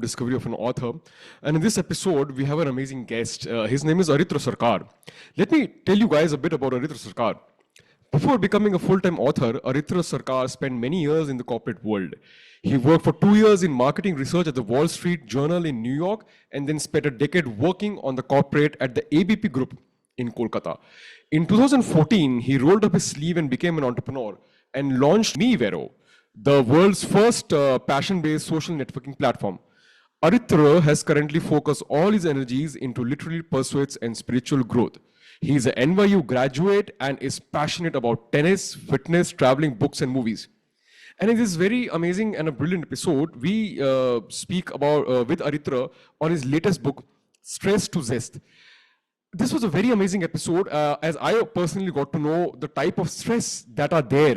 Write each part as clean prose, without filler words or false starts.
Discovery of an Author. And in this episode, we have an amazing guest. His name is Aritra Sarkar. Let me tell you guys a bit about Aritra Sarkar. Before becoming a full-time author, Aritra Sarkar spent many years in the corporate world. He worked for 2 years in marketing research at the Wall Street Journal in New York, and then spent a decade working on the corporate at the ABP Group in Kolkata. In 2014, he rolled up his sleeve and became an entrepreneur and launched MeVero, the world's first passion-based social networking platform. Aritra has currently focused all his energies into literary pursuits and spiritual growth. He is an NYU graduate and is passionate about tennis, fitness, traveling, books, and movies. And in this very amazing and a brilliant episode, we speak about with Aritra on his latest book, Stress to Zest. This was a very amazing episode as I personally got to know the type of stress that are there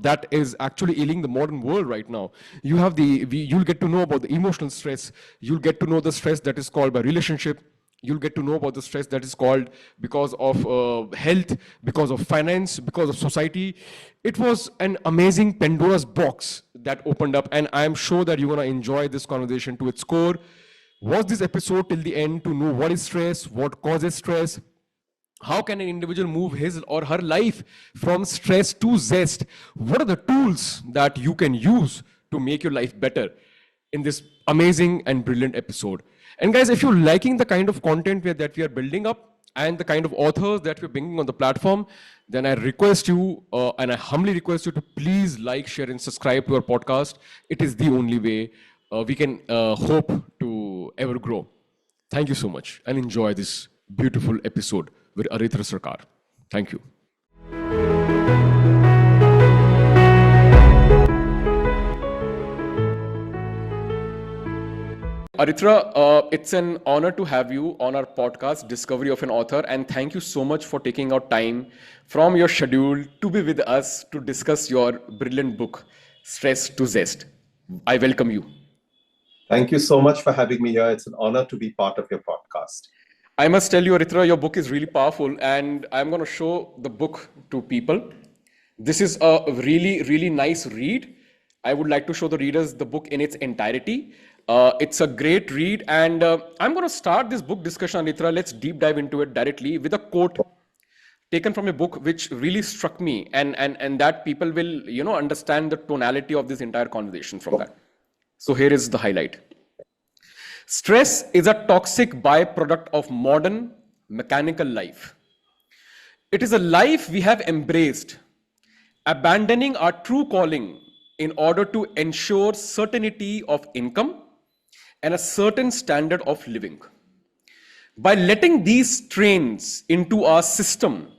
that is actually ailing the modern world right now. You'll get to know about the emotional stress. You'll get to know the stress that is called by relationship. You'll get to know about the stress that is called because of health, because of finance, because of society. It was an amazing Pandora's box that opened up, and I'm sure that you're gonna enjoy this conversation to its core. Watch this episode till the end to know what is stress, what causes stress, how can an individual move his or her life from stress to zest, what are the tools that you can use to make your life better in this amazing and brilliant episode. And guys, if you're liking the kind of content that we are building up and the kind of authors that we're bringing on the platform, then I request you and I humbly request you to please like, share, and subscribe to our podcast. It is the only way we can hope to ever grow. Thank you so much and enjoy this beautiful episode with Aritra Sarkar. Thank you. Aritra, it's an honor to have you on our podcast, Discovery of an Author, and thank you so much for taking out time from your schedule to be with us to discuss your brilliant book, Stress to Zest. I welcome you. Thank you so much for having me here. It's an honor to be part of your podcast. I must tell you, Aritra, your book is really powerful, and I'm going to show the book to people. This is a really, really nice read. I would like to show the readers the book in its entirety. It's a great read, and I'm going to start this book discussion, Aritra. Let's deep dive into it directly with a quote taken from a book which really struck me, and that people will, understand the tonality of this entire conversation from that. So here is the highlight. Stress is a toxic byproduct of modern mechanical life. It is a life we have embraced, abandoning our true calling in order to ensure certainty of income and a certain standard of living. By letting these trains into our system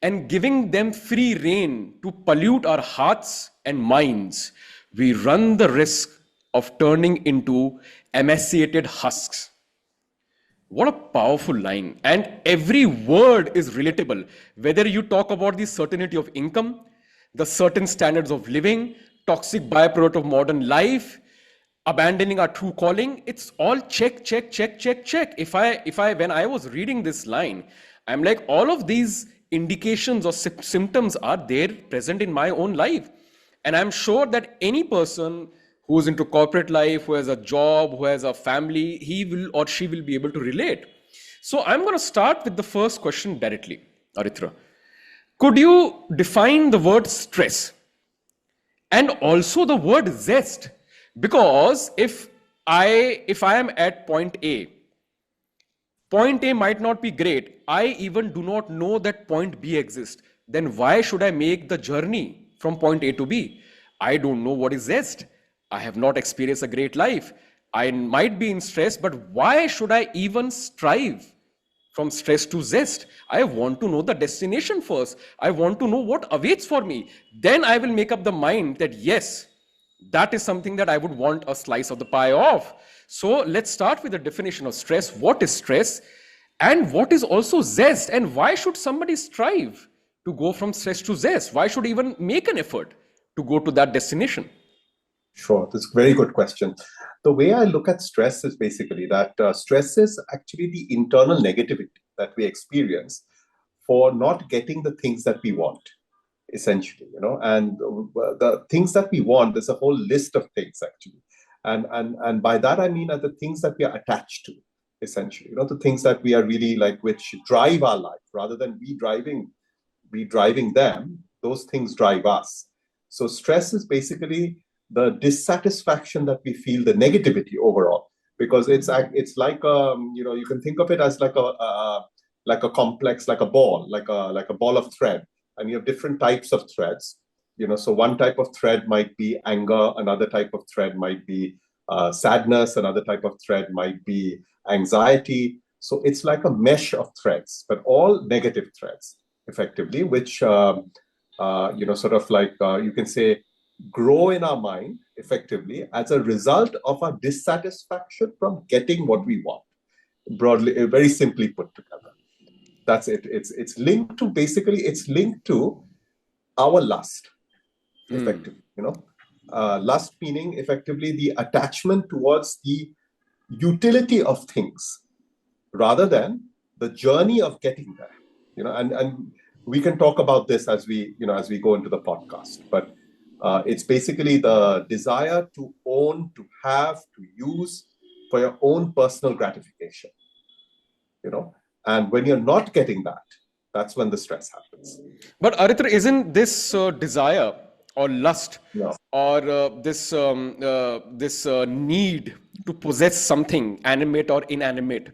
and giving them free rein to pollute our hearts and minds, we run the risk of turning into emaciated husks. What a powerful line. And every word is relatable. Whether you talk about the certainty of income, the certain standards of living, toxic byproduct of modern life, abandoning our true calling, it's all check, check, check, check, check. When I was reading this line, I'm like, all of these indications or symptoms are there present in my own life. And I'm sure that any person who's into corporate life, who has a job, who has a family, he will or she will be able to relate. So I'm going to start with the first question directly, Aritra. Could you define the word stress and also the word zest? Because if I am at point A might not be great. I even do not know that point B exists. Then why should I make the journey from point A to B? I don't know what is zest. I have not experienced a great life. I might be in stress, but why should I even strive from stress to zest? I want to know the destination first. I want to know what awaits for me. Then I will make up the mind that yes, that is something that I would want a slice of the pie of. So let's start with the definition of stress. What is stress? And what is also zest? And why should somebody strive to go from stress to zest? Why should even make an effort to go to that destination? Sure, that's a very good question. The way I look at stress is basically that stress is actually the internal negativity that we experience for not getting the things that we want, essentially, and the things that we want, there's a whole list of things actually. And by that I mean are the things that we are attached to, essentially, the things that we are really like, which drive our life rather than we driving them. Those things drive us. So stress is basically the dissatisfaction that we feel, the negativity overall, because it's like you can think of it as like a complex, like a ball, like a ball of thread, and you have different types of threads. So one type of thread might be anger, another type of thread might be sadness, another type of thread might be anxiety. So it's like a mesh of threads, but all negative threads, effectively, which sort of like you can say grow in our mind effectively as a result of our dissatisfaction from getting what we want. Broadly, very simply put together, that's it. It's linked to, basically, it's linked to our lust, effectively. Lust meaning effectively the attachment towards the utility of things rather than the journey of getting there. And we can talk about this as we go into the podcast, but it's basically the desire to own, to have, to use for your own personal gratification. And when you're not getting that, that's when the stress happens. But Aritra, isn't this desire or lust, No. or this need to possess something animate or inanimate,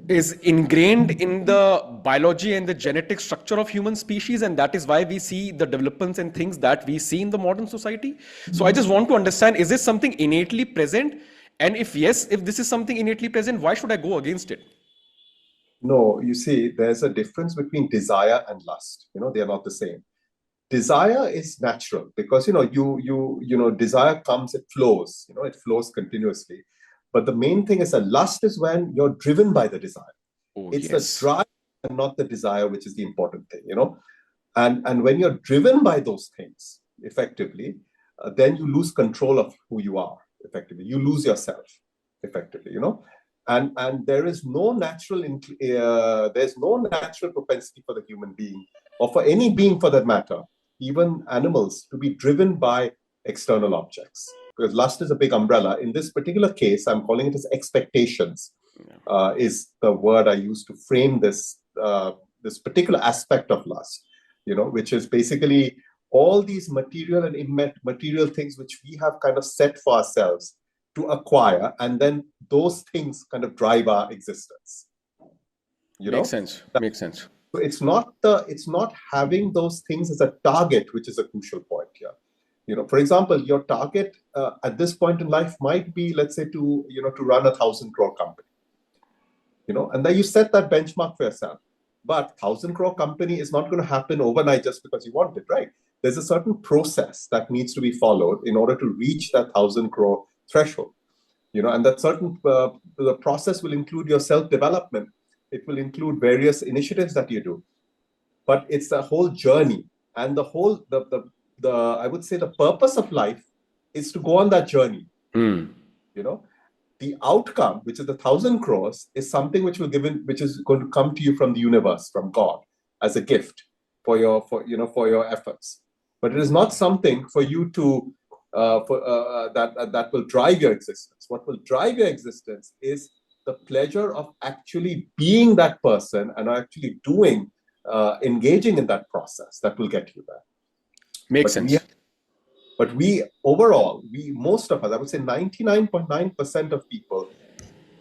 is ingrained in the biology and the genetic structure of human species, and that is why we see the developments and things that we see in the modern society? So I just want to understand, is this something innately present? And if yes, if this is something innately present, why should I go against it? No, you see, there's a difference between desire and lust. They are not the same. Desire is natural because desire comes, it flows. It flows continuously. But the main thing is that lust is when you're driven by the desire. Oh, it's yes. the drive and not the desire, which is the important thing. And when you're driven by those things, effectively, then you lose control of who you are. Effectively, you lose yourself. Effectively, And there is no natural propensity for the human being, or for any being for that matter, even animals, to be driven by external objects. Because lust is a big umbrella. In this particular case, I'm calling it as expectations, is the word I use to frame this particular aspect of lust, which is basically all these material and immaterial things which we have kind of set for ourselves to acquire, and then those things kind of drive our existence. Makes sense. Makes sense. So it's not having those things as a target, which is a crucial point here. For example, your target at this point in life might be, let's say, to run 1,000 crore company. And then you set that benchmark for yourself. But 1,000 crore company is not going to happen overnight just because you want it, right? There's a certain process that needs to be followed in order to reach that 1,000 crore threshold. And that certain the process will include your self-development. It will include various initiatives that you do. But it's the whole journey, and the whole I would say the purpose of life is to go on that journey. The outcome, which is the 1,000 crores, is something which is going to come to you from the universe, from God, as a gift for your efforts. But it is not something for you to that will drive your existence. What will drive your existence is the pleasure of actually being that person and actually doing, engaging in that process that will get you there. Makes sense. But overall, most of us, I would say 99.9% of people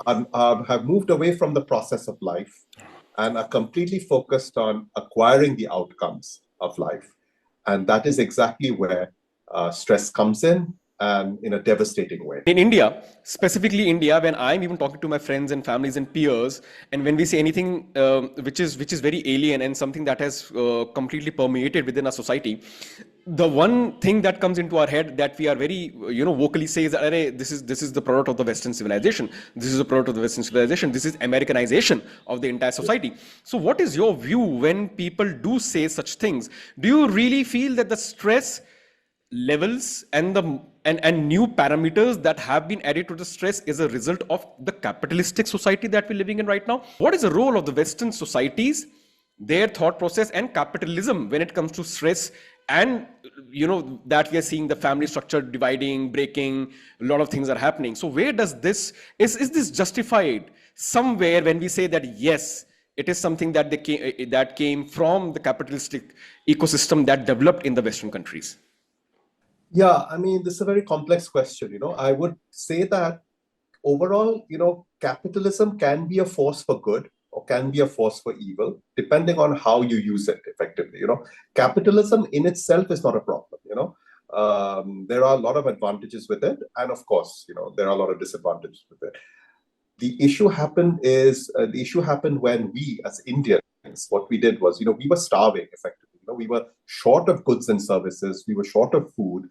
have moved away from the process of life and are completely focused on acquiring the outcomes of life. And that is exactly where stress comes in a devastating way. In India, specifically India, when I'm even talking to my friends and families and peers, and when we say anything which is very alien and something that has completely permeated within our society, the one thing that comes into our head that we are very vocally say is that this is the product of the Western civilization. This is the product of the Western civilization. This is Americanization of the entire society. So what is your view when people do say such things? Do you really feel that the stress levels and new parameters that have been added to the stress is a result of the capitalistic society that we're living in right now? What is the role of the Western societies, their thought process, and capitalism when it comes to stress and that we are seeing the family structure dividing, breaking, a lot of things are happening. So where does this is this justified somewhere when we say that yes, it is something that that came from the capitalistic ecosystem that developed in the Western countries? Yeah, I mean, this is a very complex question. I would say that overall, capitalism can be a force for good or can be a force for evil, depending on how you use it effectively. Capitalism in itself is not a problem. There are a lot of advantages with it, and of course, there are a lot of disadvantages with it. The issue happened when we, as Indians, what we did was, we were starving effectively. We were short of goods and services, we were short of food,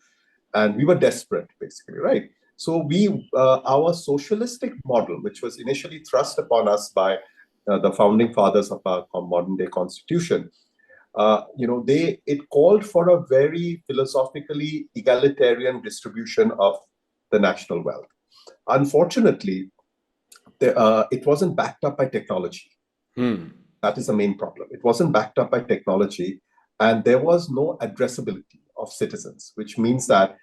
and we were desperate, basically, right? So our socialistic model, which was initially thrust upon us by the founding fathers of our modern day constitution, it called for a very philosophically egalitarian distribution of the national wealth. Unfortunately, it wasn't backed up by technology. That is the main problem. It wasn't backed up by technology, and there was no addressability of citizens, which means that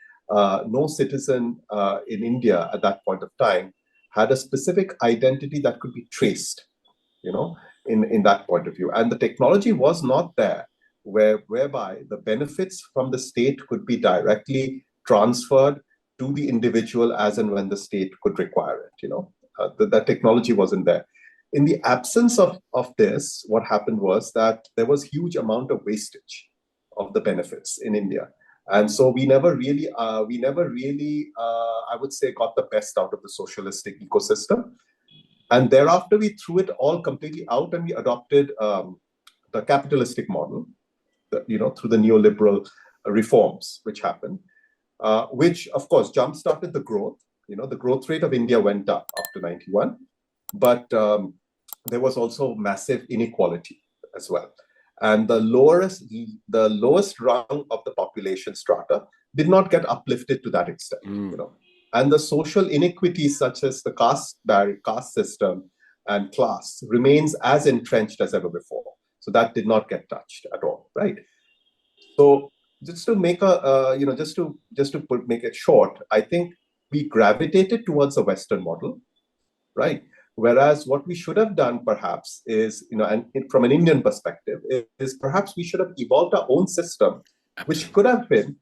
no citizen in India at that point of time had a specific identity that could be traced, in that point of view. And the technology was not there whereby the benefits from the state could be directly transferred to the individual as and when the state could require it. That technology wasn't there. In the absence of this, what happened was that there was huge amount of wastage of the benefits in India. And so we never really, I would say, got the best out of the socialistic ecosystem. And thereafter, we threw it all completely out and we adopted the capitalistic model, through the neoliberal reforms which happened, which, of course, jump-started the growth. The growth rate of India went up after 91, but there was also massive inequality as well. And the lowest rung of the population strata did not get uplifted to that extent. And the social inequities such as the caste system and class remains as entrenched as ever before. So that did not get touched at all, right? So just to make make it short, I think we gravitated towards a Western model, right? Whereas what we should have done perhaps is, and from an Indian perspective, is perhaps we should have evolved our own system, which could have been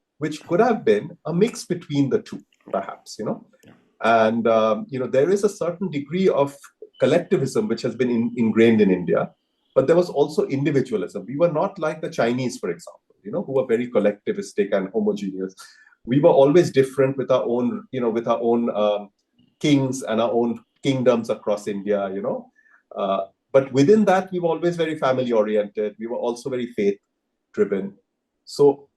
a mix between the two, perhaps, And, there is a certain degree of collectivism which has been ingrained in India, but there was also individualism. We were not like the Chinese, for example, who were very collectivistic and homogeneous. We were always different with our own, kings and our own kingdoms across India, but within that, we were always very family oriented. We were also very faith driven. So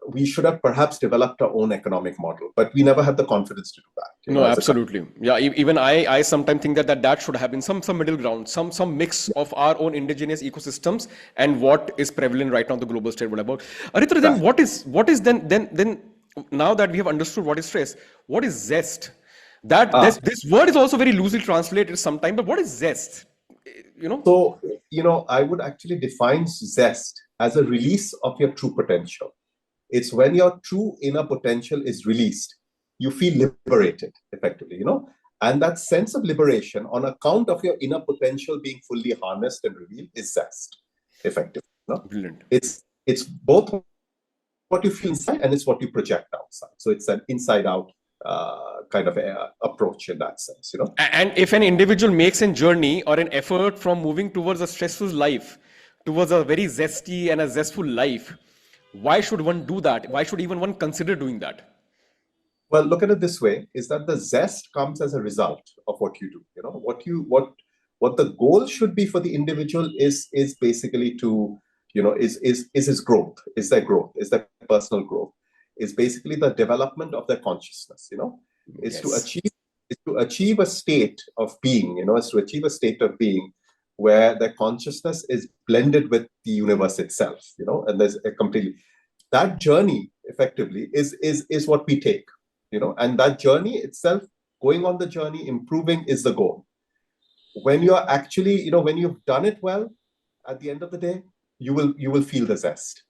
we should have perhaps developed our own economic model, but we never had the confidence to do that. No, absolutely. Yeah, even I sometimes think that should have been some middle ground, some mix of our own indigenous ecosystems and what is prevalent right now on the global stage. About Aritra, then what is then now that we have understood what is stress, what is zest? This word is also very loosely translated sometimes, but what is zest? So, I would actually define zest as a release of your true potential. It's when your true inner potential is released, you feel liberated, effectively, And that sense of liberation on account of your inner potential being fully harnessed and revealed is zest, effectively. Brilliant. It's both what you feel inside and it's what you project outside. So it's an inside-out kind of approach in that sense, And if an individual makes a journey or an effort from moving towards a stressful life, towards a very zesty and a zestful life, why should one do that? Why should even one consider doing that? Well, look at it this way: is that the zest comes as a result of what you do. What the goal should be for the individual is basically to, is his growth, is their growth, is their personal growth, is basically the development of their consciousness. Is to achieve a state of being. Is to achieve a state of being where their consciousness is blended with the universe itself, and there's a completely, that journey effectively is what we take, and that journey itself, going on the journey, improving is the goal. When you're actually, when you've done it well, at the end of the day, you will feel the zest,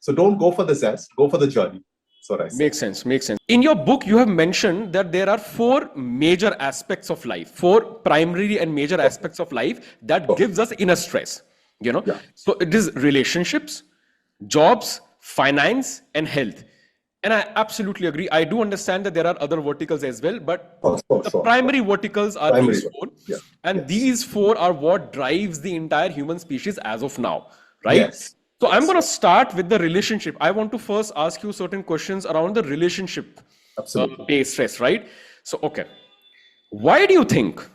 So don't go for the zest, go for the journey. That's what I say. Makes sense. Makes sense. In your book, you have mentioned that there are four major aspects of life, four primary and major aspects of life that gives us inner stress. Yeah. So it is relationships, jobs, finance, and health. And I absolutely agree. I do understand that there are other verticals as well, but the primary verticals are these four. Yeah. And Yes. these four are what drives the entire human species as of now, right? Yes. So I'm going to start with the relationship. I want to first ask you certain questions around the relationship Absolutely. based stress, right? So, okay. Why do you think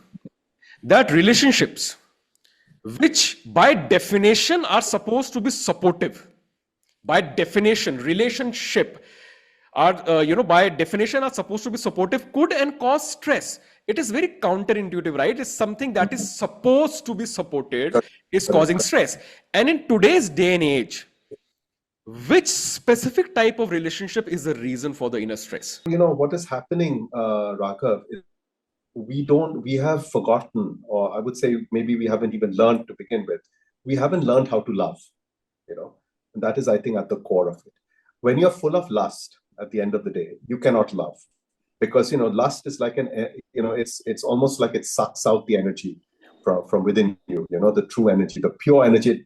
that relationships, which by definition are supposed to be supportive, by definition, relationship are, by definition are supposed to be supportive, could and cause stress? It is very counterintuitive, right? It's something that is supposed to be supported is causing stress. And in today's day and age, which specific type of relationship is the reason for the inner stress? What is happening, Raghav, is we have forgotten, or I would say maybe we haven't even learned to begin with. We haven't learned how to love, and that is, I think, at the core of it. When you're full of lust, at the end of the day, you cannot love, because lust is like it's almost like it sucks out the energy from within you. The true energy, the pure energy.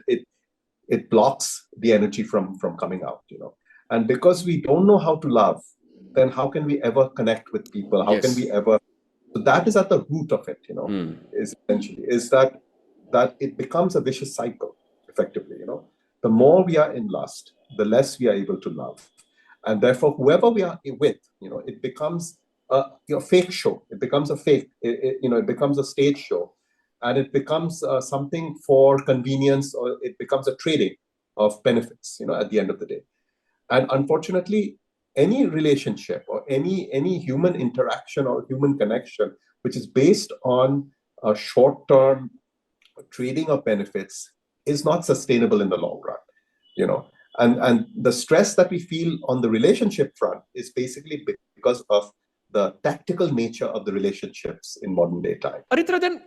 It blocks the energy from coming out. And because we don't know how to love, then how can we ever connect with people? How can we ever? So that is at the root of it. Is essentially is that it becomes a vicious cycle. Effectively, the more we are in lust, the less we are able to love. And therefore, whoever we are with, it becomes a fake show. It becomes a fake, it becomes a stage show. And it becomes something for convenience, or it becomes a trading of benefits, at the end of the day. And unfortunately, any relationship or any human interaction or human connection, which is based on a short-term trading of benefits, is not sustainable in the long run. And the stress that we feel on the relationship front is basically because of the tactical nature of the relationships in modern day time. Aritra, then,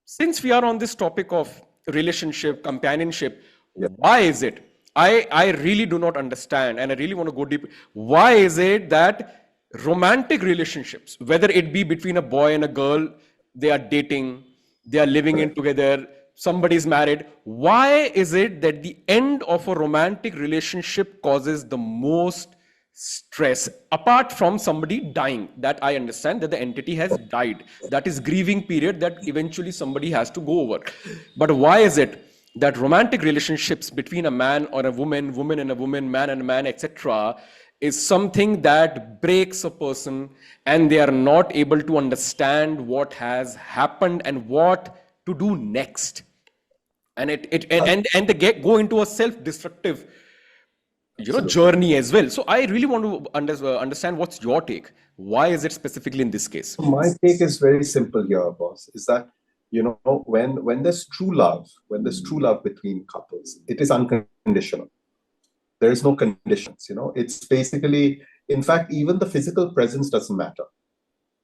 since we are on this topic of relationship, companionship, why is it? I really do not understand, and I really want to go deep. Why is it that romantic relationships, whether it be between a boy and a girl, they are dating, they are living in together, somebody's married, why is it that the end of a romantic relationship causes the most stress, apart from somebody dying? That I understand, that the entity has died, that is grieving period that eventually somebody has to go over. But why is it that romantic relationships between a man or a woman, woman and a woman, man and a man, etc., is something that breaks a person, and they are not able to understand what has happened and what to do next, and they go into a self-destructive journey as well? So I really want to understand what's your take. Why is it specifically in this case? My take is very simple here, boss, is that when there's true love, between couples, it is unconditional. There is no conditions. It's basically, in fact, even the physical presence doesn't matter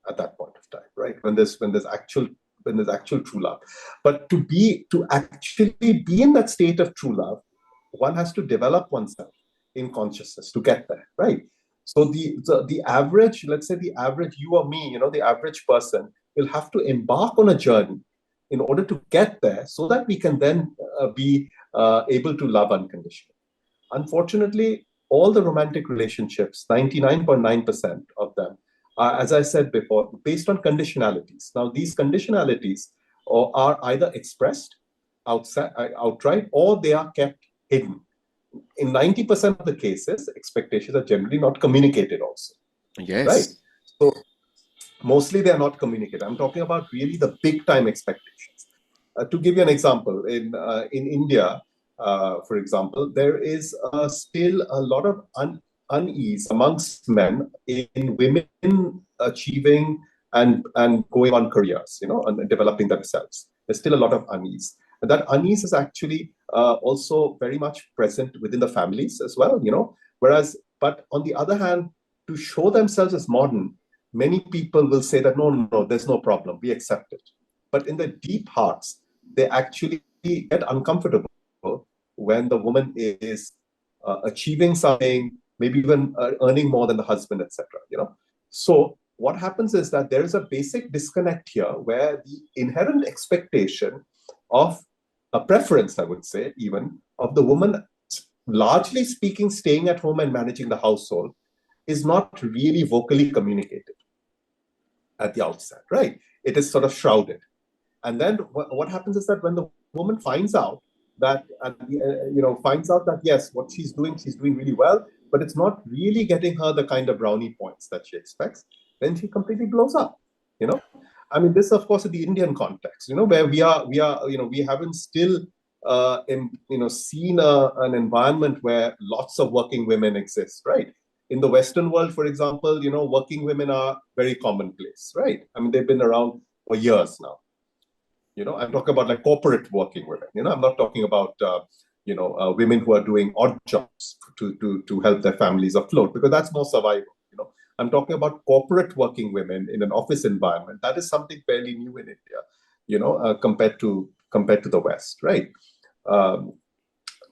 at that point of time, right? When there's actual true love. But to actually be in that state of true love, one has to develop oneself in consciousness to get there, right? So the average, let's say the average you or me, the average person will have to embark on a journey in order to get there, so that we can then be able to love unconditionally. Unfortunately, all the romantic relationships, 99.9% of them, are, as I said before, based on conditionalities. Now, these conditionalities are either expressed outright, or they are kept hidden. In 90% of the cases, expectations are generally not communicated also. Yes. Right? So mostly they are not communicated. I'm talking about really the big time expectations. To give you an example, in India, for example, there is still a lot of unease amongst men in women achieving and going on careers, and developing themselves. There's still a lot of unease. And that unease is actually also very much present within the families as well, but on the other hand, to show themselves as modern, many people will say that, no, there's no problem, we accept it. But in their deep hearts, they actually get uncomfortable when the woman is achieving something, maybe even earning more than the husband, etc. So what happens is that there is a basic disconnect here where the inherent expectation of a preference, I would say, even of the woman, largely speaking, staying at home and managing the household, is not really vocally communicated at the outset, right? It is sort of shrouded. And then what happens is that when the woman finds out that, finds out that, yes, what she's doing really well, but it's not really getting her the kind of brownie points that she expects, then she completely blows up, I mean, this, of course, in the Indian context, where we haven't still, seen an environment where lots of working women exist, right? In the Western world, for example, working women are very commonplace, right? I mean, they've been around for years now. I'm talking about like corporate working women. I'm not talking about women who are doing odd jobs to help their families afloat, because that's more survival. I'm talking about corporate working women in an office environment. That is something fairly new in India, compared to the West, right?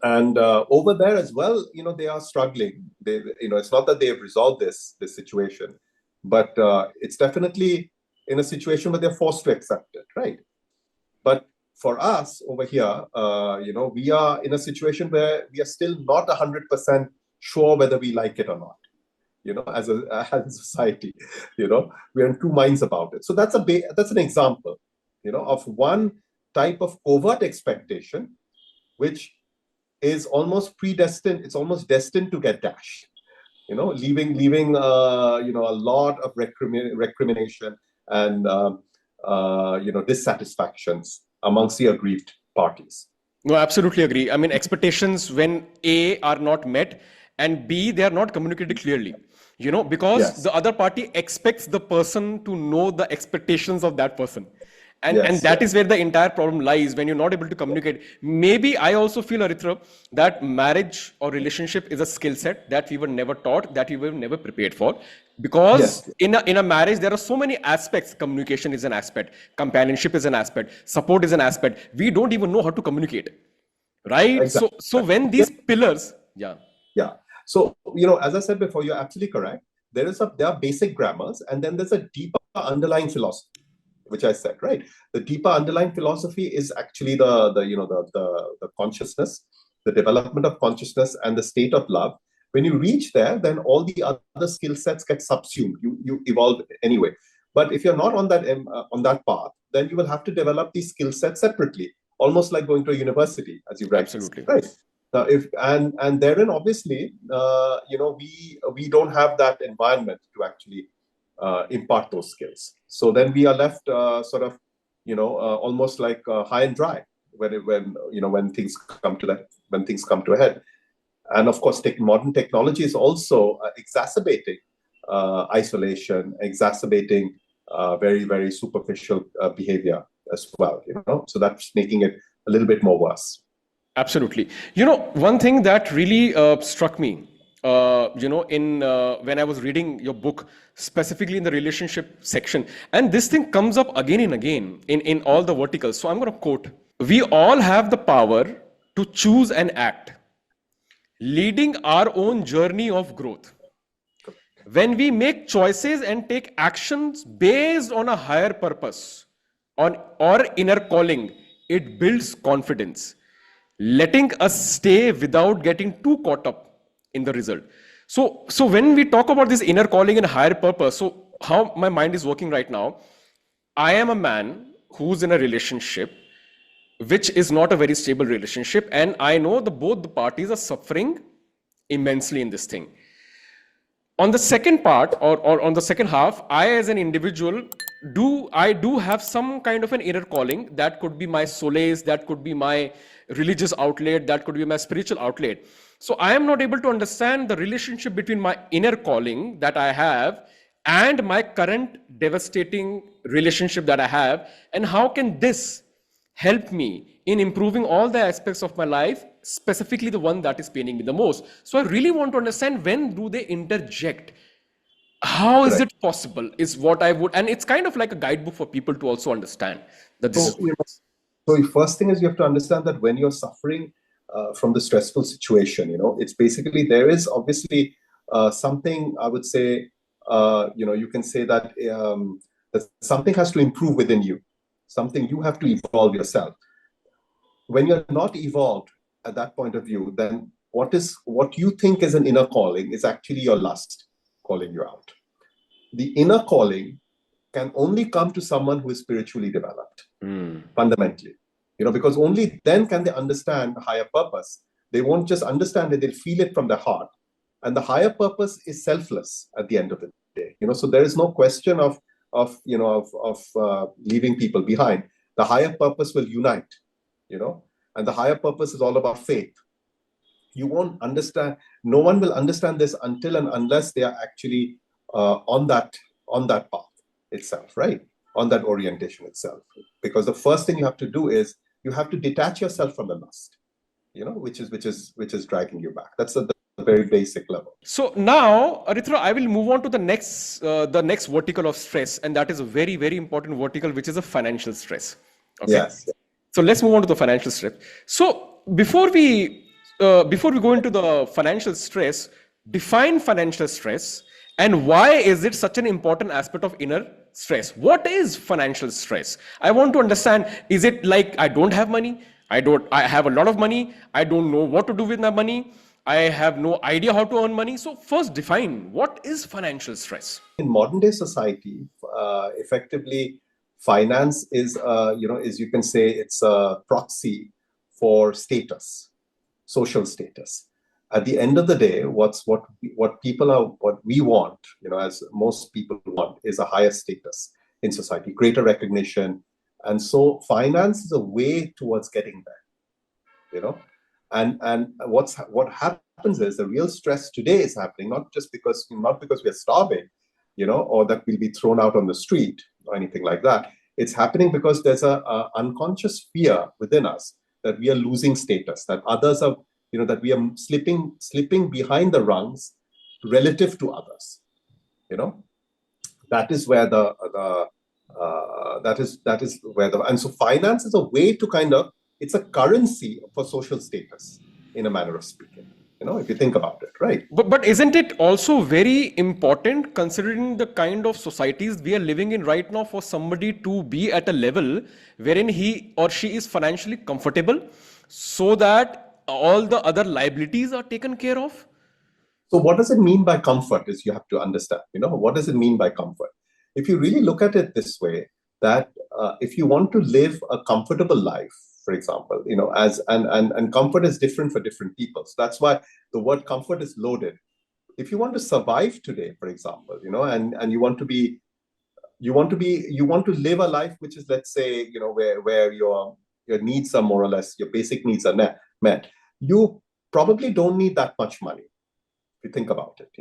And over there as well, they are struggling. It's not that they have resolved this situation, but it's definitely in a situation where they're forced to accept it, right? But for us over here, we are in a situation where we are still not 100% sure whether we like it or not. As a society, we're in two minds about it. So that's an example, of one type of covert expectation, which is almost predestined. It's almost destined to get dashed. Leaving a lot of recrimination and dissatisfactions amongst the aggrieved parties. No, absolutely agree. I mean, expectations when A are not met and B, they are not communicated clearly, because Yes. the other party expects the person to know the expectations of that person. And Yes, that is where the entire problem lies, when you're not able to communicate. Maybe I also feel, Aritra, that marriage or relationship is a skill set that we were never taught, that we were never prepared for. Because Yes. in a marriage, there are so many aspects. Communication is an aspect, companionship is an aspect, support is an aspect. We don't even know how to communicate, right? Exactly. So when these pillars, yeah. Yeah. So, as I said before, you're absolutely correct. There are basic grammars, and then there's a deeper underlying philosophy, which I said, right? The deeper underlying philosophy is actually the consciousness, the development of consciousness and the state of love. When you reach there, then all the other skill sets get subsumed. You evolve anyway. But if you're not on that path, then you will have to develop these skill sets separately, almost like going to a university, as you rightly Absolutely. said, right? Now, and therein, obviously, we don't have that environment to actually impart those skills. So then we are left almost like high and dry when things come to a head. And of course, modern technology is also exacerbating isolation, exacerbating very, very superficial behavior as well. So that's making it a little bit more worse. Absolutely. One thing that really struck me, when I was reading your book, specifically in the relationship section, and this thing comes up again and again in all the verticals. So I'm going to quote, "We all have the power to choose and act, leading our own journey of growth. When we make choices and take actions based on a higher purpose or inner calling, it builds confidence, letting us stay without getting too caught up in the result." So when we talk about this inner calling and higher purpose, so how my mind is working right now, I am a man who's in a relationship which is not a very stable relationship, and I know both the parties are suffering immensely in this thing. On the second part, or on the second half, I as an individual do have some kind of an inner calling. That could be my solace, that could be my religious outlet, that could be my spiritual outlet. So I am not able to understand the relationship between my inner calling that I have and my current devastating relationship that I have, and how can this help me in improving all the aspects of my life, specifically the one that is paining me the most. So I really want to understand, when do they interject? How is Correct. it possible is what I would, and it's kind of like a guidebook for people to also understand that this So, is. so the first thing is you have to understand that when you're suffering from the stressful situation. It's basically, there is obviously something, I would say, you can say that something has to improve within you, something you have to evolve yourself. When you're not evolved at that point of view, then what you think is an inner calling is actually your lust calling you out. The inner calling can only come to someone who is spiritually developed, fundamentally. Because only then can they understand the higher purpose. They won't just understand it, they'll feel it from their heart. And the higher purpose is selfless at the end of the day. So there is no question of leaving people behind. The higher purpose will unite, and the higher purpose is all about faith. You won't understand, no one will understand this until and unless they are actually on that path itself, right? On that orientation itself. Because the first thing you have to do is you have to detach yourself from the lust, which is dragging you back. That's the very basic level. So now, Aritra, I will move on to the next vertical of stress, and that is a very, very important vertical, which is a financial stress. Okay. Yes. So let's move on to the financial stress. So before we go into the financial stress, define financial stress and why is it such an important aspect of inner stress? What is financial stress? I want to understand, is it like I don't have money? I have a lot of money. I don't know what to do with my money. I have no idea how to earn money. So first define, what is financial stress? In modern day society, effectively, finance is, you can say, it's a proxy for status, social status. At the end of the day, what we want, as most people want, is a higher status in society, greater recognition. And so finance is a way towards getting there, and what happens is the real stress today is happening, not because we're starving, or that we'll be thrown out on the street or anything like that. It's happening because there's a unconscious fear within us that we are losing status, that others are, that we are slipping behind the rungs relative to others. That is where and so finance is a way to it's a currency for social status, in a manner of speaking. If you think about it, right? But isn't it also very important, considering the kind of societies we are living in right now, for somebody to be at a level wherein he or she is financially comfortable, so that all the other liabilities are taken care of? So what does it mean by comfort is you have to understand, what does it mean by comfort? If you really look at it this way, that if you want to live a comfortable life, for example, and comfort is different for different people. So that's why the word comfort is loaded. If you want to survive today, for example, and you want to live a life which is, let's say, where your needs are more or less, your basic needs are met. You probably don't need that much money, if you think about it.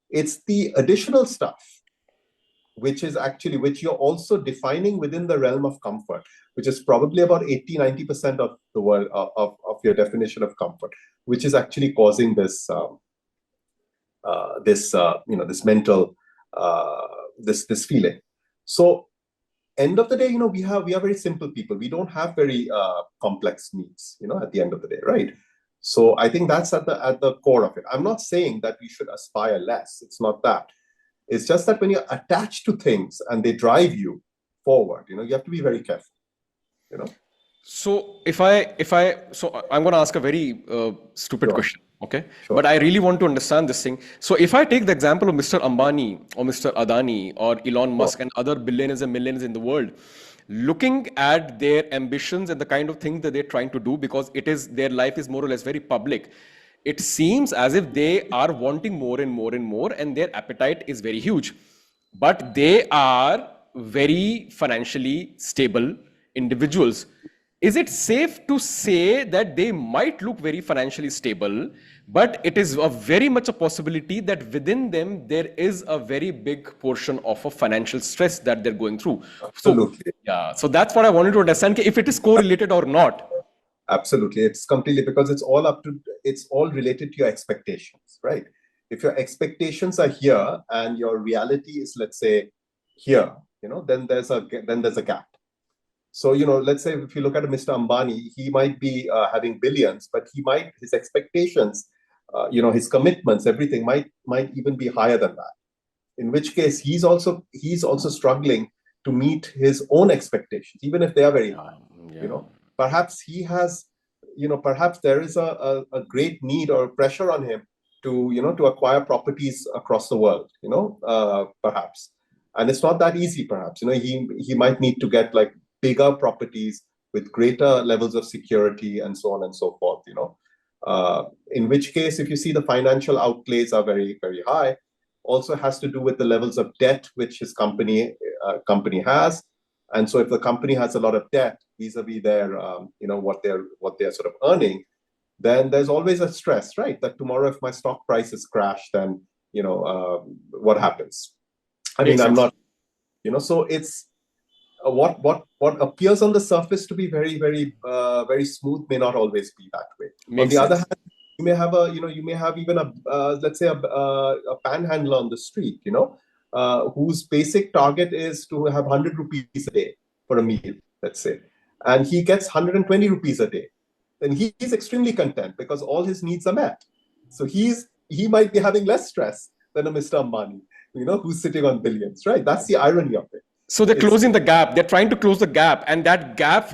It's the additional stuff which you're also defining within the realm of comfort, which is probably about 80-90% of the world of your definition of comfort, which is actually causing this this mental this feeling. So end of the day, we are very simple people. We don't have very complex needs, at the end of the day, right? So I think that's at the core of it. I'm not saying that we should aspire less. It's not that. It's just that when you're attached to things and they drive you forward, you have to be very careful, So I'm going to ask a very stupid question, okay? Sure. But I really want to understand this thing. So if I take the example of Mr. Ambani or Mr. Adani or Elon Musk and other billionaires and millionaires in the world, looking at their ambitions and the kind of things that they're trying to do, because their life is more or less very public, it seems as if they are wanting more and more and more, and their appetite is very huge. But they are very financially stable individuals. Is it safe to say that they might look very financially stable, but it is very much a possibility that within them there is a very big portion of a financial stress that they're going through? Absolutely. So that's what I wanted to understand, if it is correlated or not. Absolutely. It's completely, because it's all related to your expectations, right? If your expectations are here and your reality is, let's say, here, then there's a gap. So, let's say if you look at Mr. Ambani, he might be having billions, but his expectations, his commitments, everything might even be higher than that. In which case, he's also struggling to meet his own expectations, even if they are very high. Yeah. Perhaps he has, perhaps there is a great need or pressure on him to acquire properties across the world, perhaps. And it's not that easy, perhaps. He might need to get like bigger properties with greater levels of security and so on and so forth, in which case, if you see the financial outlays are very, very high, also has to do with the levels of debt which his company has. And so if the company has a lot of debt vis-a-vis their, what they're sort of earning, then there's always a stress, right? That tomorrow, if my stock prices crash, then, what happens? I mean, I'm not, so it's what appears on the surface to be very, very, very smooth may not always be that way. On the other hand, you may have even let's say a panhandler on the street, whose basic target is to have 100 rupees a day for a meal, let's say, and he gets 120 rupees a day. Then he's extremely content because all his needs are met. So he might be having less stress than a Mr. Ambani, who's sitting on billions, right? That's the irony of it. So they're closing the gap. They're trying to close the gap, and that gap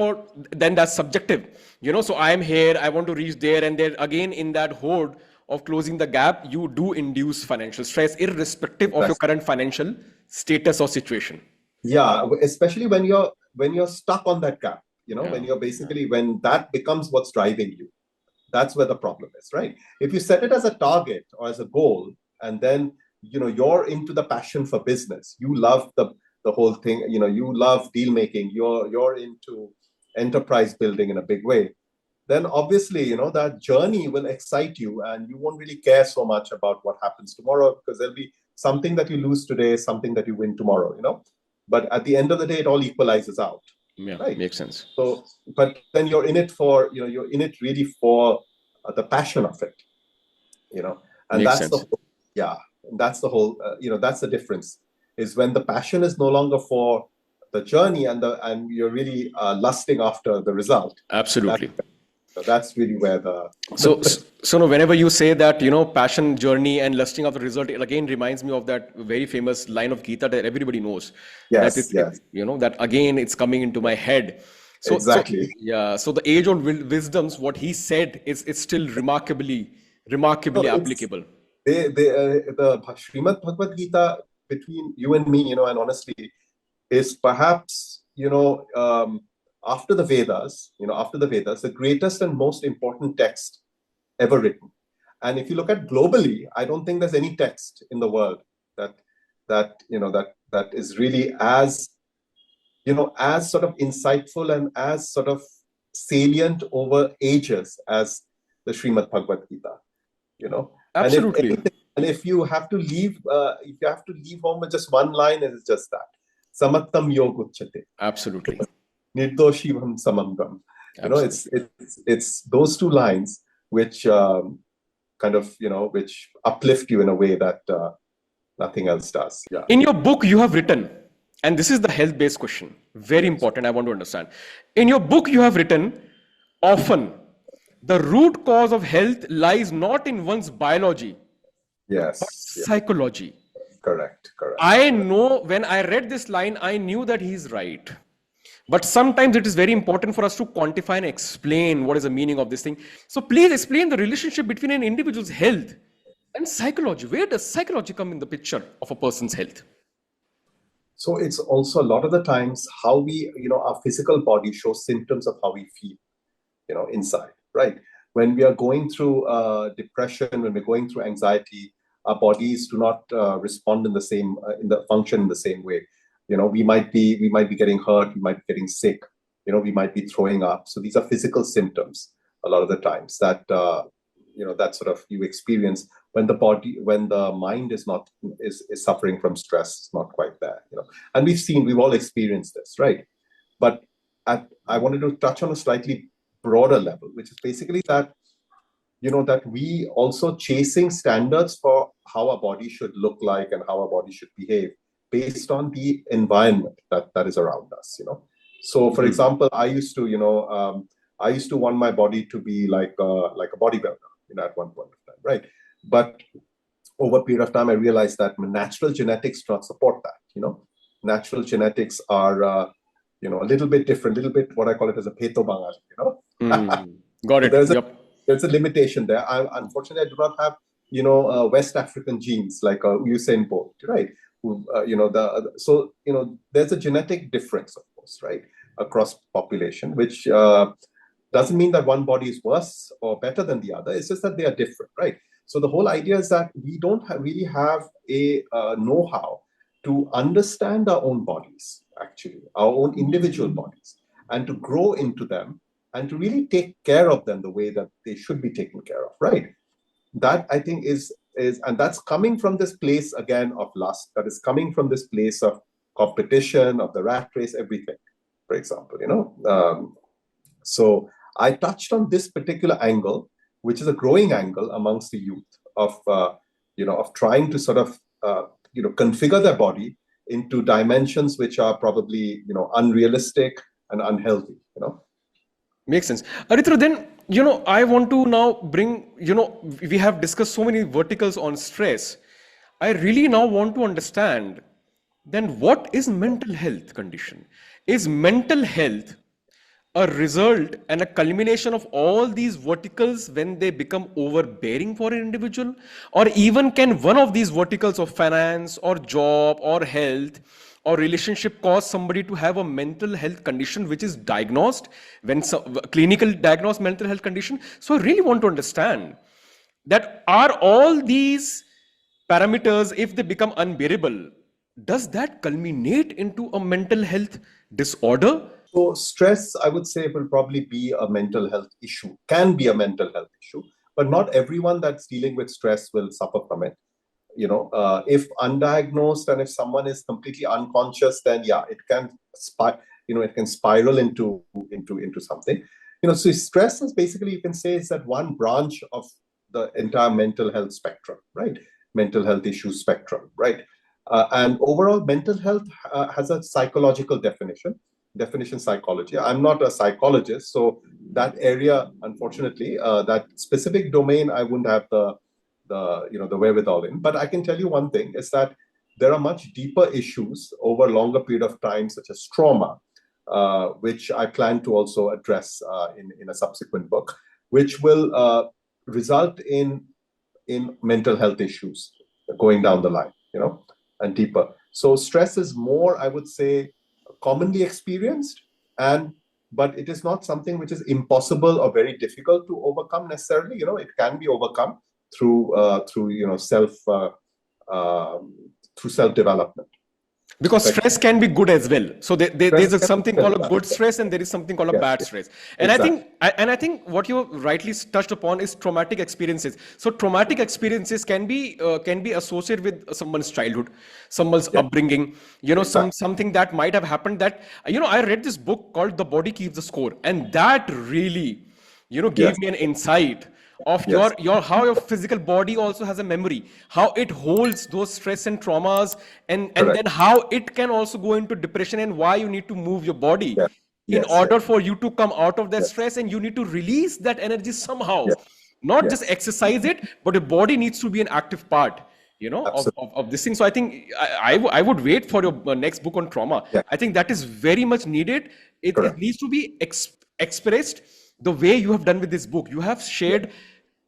then that's subjective. So I'm here, I want to reach there, and then again in that horde of closing the gap, you do induce financial stress, irrespective of your current financial status or situation. Yeah, especially when you're stuck on that gap. When you're basically when that becomes what's driving you. That's where the problem is, right? If you set it as a target or as a goal, and then you're into the passion for business, you love the whole thing, you love deal making, you're into enterprise building in a big way, then obviously that journey will excite you, and you won't really care so much about what happens tomorrow, because there'll be something that you lose today, something that you win tomorrow. But at the end of the day, it all equalizes out. Yeah, right? Makes sense. So, but then you're in it for, you're in it really for the passion of it, and Makes that's sense. that's the whole, that's the difference, is when the passion is no longer for the journey and you're really lusting after the result. Absolutely. That's really where So whenever you say that, passion, journey, and lusting of the result, it again reminds me of that very famous line of Gita that everybody knows. Yes, That again, it's coming into my head. Exactly. So the age-old wisdoms, what he said is still remarkably applicable. The Srimad Bhagavad Gita, between you and me, and honestly, is perhaps, after the Vedas, the greatest and most important text ever written. And if you look at globally, I don't think there's any text in the world that is really as sort of insightful and as sort of salient over ages as the Srimad Bhagavad Gita. Absolutely. And if you have to leave home with just one line, it is just that. Samattam yoguchyate. Absolutely. Nirdoshivam samangam. It's those two lines which kind of, which uplift you in a way that nothing else does. Yeah. In your book, you have written, and this is the health-based question, very important, I want to understand. In your book, you have written, often, the root cause of health lies not in one's biology, but psychology. Correct. I know when I read this line, I knew that he's right. But sometimes it is very important for us to quantify and explain what is the meaning of this thing. So please explain the relationship between an individual's health and psychology. Where does psychology come in the picture of a person's health? So it's also a lot of the times how we, our physical body shows symptoms of how we feel, inside, right? When we are going through depression, when we're going through anxiety, our bodies do not respond in the same, function in the same way. We might be getting hurt, we might be getting sick, we might be throwing up. So these are physical symptoms a lot of the times that, that sort of you experience when the mind is suffering from stress, it's not quite there, And we've all experienced this, right? But I wanted to touch on a slightly broader level, which is basically that, that we also chasing standards for how our body should look like and how our body should behave based on the environment that is around us, So, for example, I used to, I used to want my body to be like a bodybuilder, at one point of time, right? But over a period of time, I realized that natural genetics do not support that. Natural genetics are, a little bit different, little bit what I call it as a peto bangal. Got So it. Yep. there's a limitation there. Unfortunately, I do not have, West African genes like Usain Bolt, right? There's a genetic difference, of course, right, across population, which doesn't mean that one body is worse or better than the other. It's just that they are different, right? So the whole idea is that we don't really have a know-how to understand our own bodies, actually, our own individual bodies, and to grow into them and to really take care of them the way that they should be taken care of, right? That I think is and that's coming from this place again of lust. That is coming from this place of competition, of the rat race, everything. For example, so I touched on this particular angle, which is a growing angle amongst the youth of trying to sort of configure their body into dimensions which are probably unrealistic and unhealthy. Makes sense. Aritra, then, I want to now bring, we have discussed so many verticals on stress. I really now want to understand then what is mental health condition? Is mental health a result and a culmination of all these verticals when they become overbearing for an individual? Or even can one of these verticals of finance or job or health or relationship cause somebody to have a mental health condition which is diagnosed when clinical diagnosed mental health condition? So I really want to understand that are all these parameters, if they become unbearable, does that culminate into a mental health disorder? So stress, I would say, will probably be a mental health issue, can be a mental health issue, but not everyone that's dealing with stress will suffer from it. If undiagnosed and if someone is completely unconscious, then yeah, it can it can spiral into something. So stress is basically, you can say, is that one branch of the entire mental health spectrum, right? Mental health issue spectrum, right? And overall, mental health has a psychological definition psychology. I'm not a psychologist, so that area, unfortunately, that specific domain, I wouldn't have the wherewithal in. But I can tell you one thing is that there are much deeper issues over a longer period of time, such as trauma, which I plan to also address in a subsequent book, which will result in mental health issues going down the line, and deeper. So stress is more, I would say, commonly experienced, but it is not something which is impossible or very difficult to overcome necessarily. It can be overcome through self development. Because stress can be good as well. So there's something called a good stress and there is something called a bad stress. And exactly. I think what you rightly touched upon is traumatic experiences. So traumatic experiences can be associated with someone's childhood, someone's upbringing. Something that might have happened that I read this book called The Body Keeps the Score, and that really gave me an insight of your how your physical body also has a memory, how it holds those stress and traumas, and then how it can also go into depression, and why you need to move your body in order for you to come out of that stress, and you need to release that energy somehow, not just exercise it, but your body needs to be an active part of this thing. So I think I would wait for your next book on trauma. I think that is very much needed. It needs to be expressed the way you have done with this book. You have shared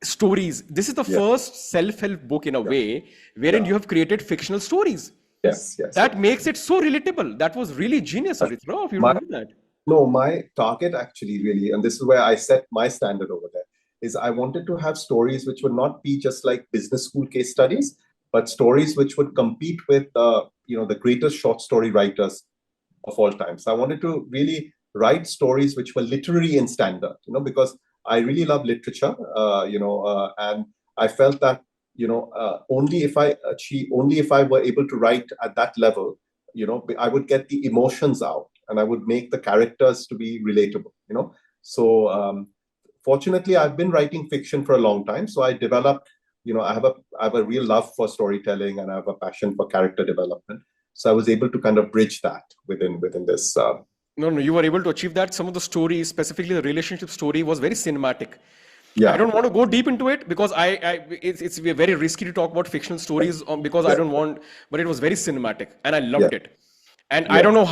stories. This is the first self-help book in a way wherein you have created fictional stories. Yes. That makes it so relatable. That was really genius, Aritra, if you don't know that. No, my target actually really, and this is where I set my standard over there, is I wanted to have stories which would not be just like business school case studies, but stories which would compete with the greatest short story writers of all time. So I wanted to really write stories which were literary in standard, because I really love literature, and I felt that only if I were able to write at that level, I would get the emotions out and I would make the characters to be relatable. So fortunately, I've been writing fiction for a long time, so I developed. I have a real love for storytelling, and I have a passion for character development. So I was able to kind of bridge that within this No, no, you were able to achieve that. Some of the stories, specifically the relationship story, was very cinematic. I Yeah, don't want to go deep into it because it's very risky to talk about fictional stories because I yeah, don't want, but it was very cinematic and I yeah, loved it. And I yeah. don't know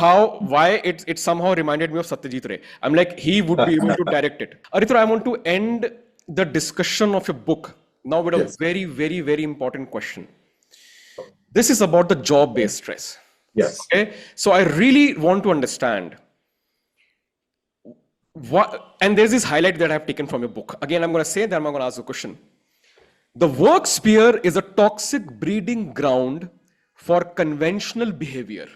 why it somehow reminded me of Satyajit Ray. I'm like, he would be able to direct it. Aritra, I want to end the discussion of your book now with a Yes, very important question. This is about the job-based stress. yes. Okay, so I really want to understand what, and there's this highlight that I've taken from your book. Again, I'm going to say that I'm going to ask the question. The work sphere is a toxic breeding ground for conventional behavior.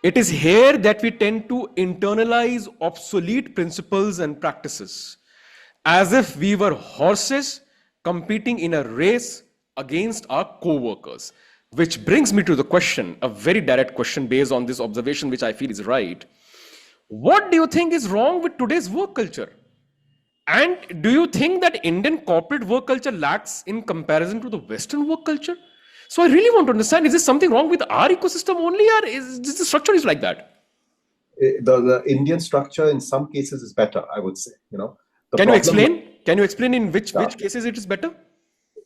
It is here that we tend to internalize obsolete principles and practices as if we were horses competing in a race against our co-workers. Which brings me to the question, a very direct question based on this observation, which I feel is right. What do you think is wrong with today's work culture? And do you think that Indian corporate work culture lacks in comparison to the Western work culture? So I really want to understand, is this something wrong with our ecosystem only, or is this the structure is like that? The Indian structure in some cases is better, I would say. The Can you problem. explain? Can you explain in Yeah. which cases it is better?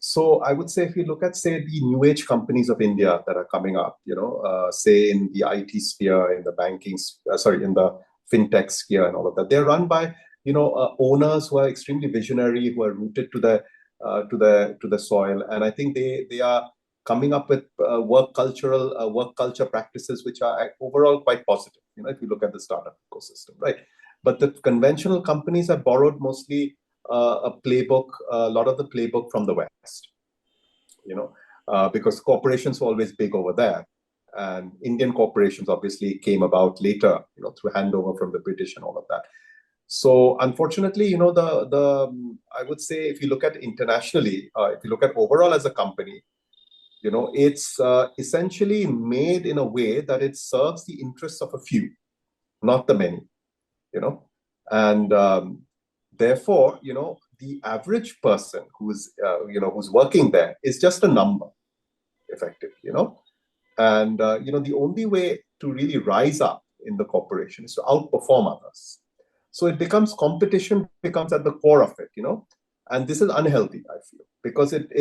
So I would say if you look at, say, the new age companies of India that are coming up, say in the IT sphere, in the banking, in the fintech sphere and all of that, they're run by, owners who are extremely visionary, who are rooted to the soil. And I think they are coming up with work culture practices, which are overall quite positive, if you look at the startup ecosystem, right? But the conventional companies have borrowed mostly a lot of the playbook from the West, because corporations were always big over there. And Indian corporations obviously came about later, through handover from the British and all of that. So unfortunately, I would say if you look at internationally, if you look at overall as a company, it's essentially made in a way that it serves the interests of a few, not the many, and therefore, the average person who's working there is just a number, effectively, and the only way to really rise up in the corporation is to outperform others. So competition becomes at the core of it, and this is unhealthy, I feel, because it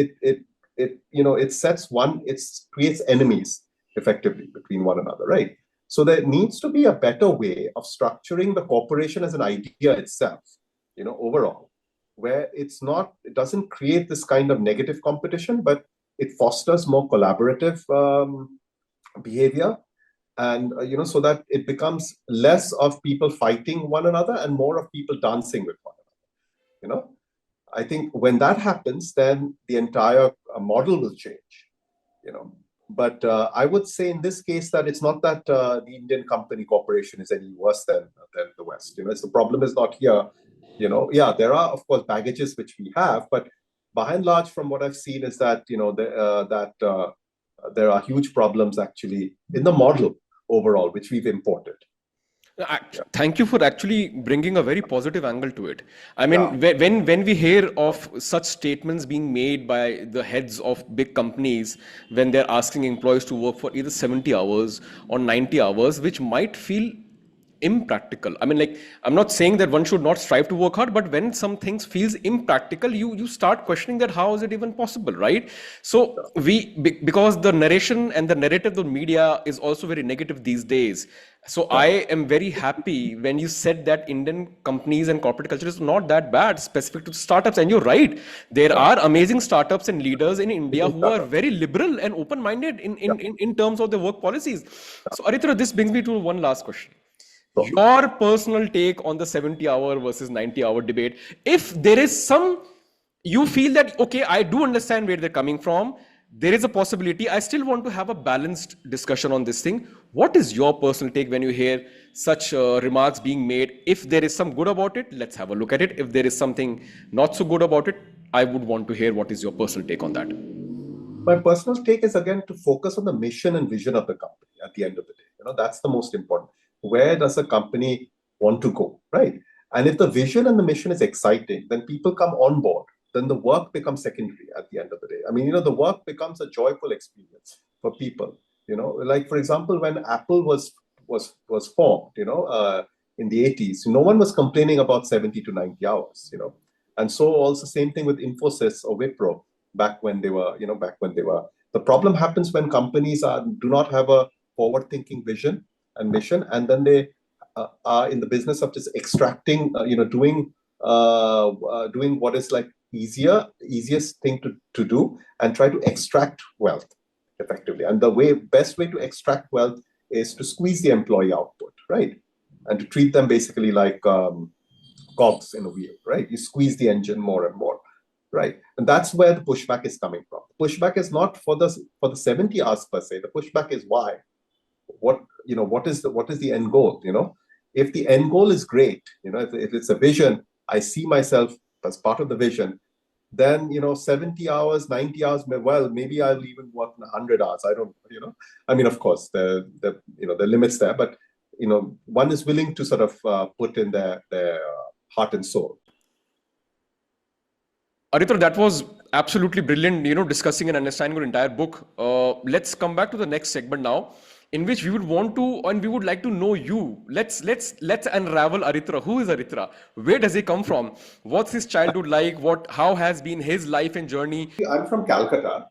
creates enemies effectively between one another, right? So there needs to be a better way of structuring the corporation as an idea itself, overall, where it doesn't create this kind of negative competition, but it fosters more collaborative behavior, and so that it becomes less of people fighting one another and more of people dancing with one another. I think when that happens, then the entire model will change. But I would say in this case that it's not that the Indian company corporation is any worse than the West. It's the problem is not here. Yeah, there are of course baggages which we have, but by and large, from what I've seen, is that there are huge problems actually in the model overall, which we've imported. Thank you for actually bringing a very positive angle to it. I Yeah. mean, when we hear of such statements being made by the heads of big companies when they're asking employees to work for either 70 hours or 90 hours, which might feel impractical. I mean, like, I'm not saying that one should not strive to work hard, but when some things feels impractical, you start questioning that how is it even possible, right? So because the narration and the narrative of media is also very negative these days. So I am very happy when you said that Indian companies and corporate culture is not that bad, specific to startups. And you're right, there Yeah. are amazing startups and leaders in India who are Startups. very liberal and open-minded Yeah. in terms of their work policies. So Aritra, this brings me to one last question. So, Your personal take on the 70-hour versus 90-hour debate. If there is you feel that, okay, I do understand where they're coming from, there is a possibility, I still want to have a balanced discussion on this thing. What is your personal take when you hear such remarks being made? If there is some good about it, let's have a look at it. If there is something not so good about it, I would want to hear what is your personal take on that. my personal take is again to focus on the mission and vision of the company at the end of the day. That's the most important. Where does a company want to go, right? And if the vision and the mission is exciting, then people come on board. Then the work becomes secondary at the end of the day. I mean, the work becomes a joyful experience for people. Like, for example, when Apple was was formed, in the 80s, no one was complaining about 70 to 90 hours, And so also same thing with Infosys or Wipro back when they were, The problem happens when companies do not have a forward-thinking vision and mission, and then they are in the business of just extracting, doing what is like easiest thing to do, and try to extract wealth effectively. And the best way to extract wealth is to squeeze the employee output, right? And to treat them basically like cogs in a wheel, right? You squeeze the engine more and more, right? And that's where the pushback is coming from. The pushback is not for the 70 hours per se. The pushback is why. What is the end goal? If the end goal is great, if it's a vision, I see myself as part of the vision, then 70 hours, 90 hours, well, maybe I'll even work 100 hours. I don't, I mean, of course, the limits there, but one is willing to sort of put in their heart and soul. Aritra, that was absolutely brilliant, discussing and understanding your entire book. Let's come back to the next segment now, in which we would want to, and we would like to know you. Let's unravel Aritra. Who is Aritra? Where does he come from? What's his childhood like? How has been his life and journey? I'm from Calcutta,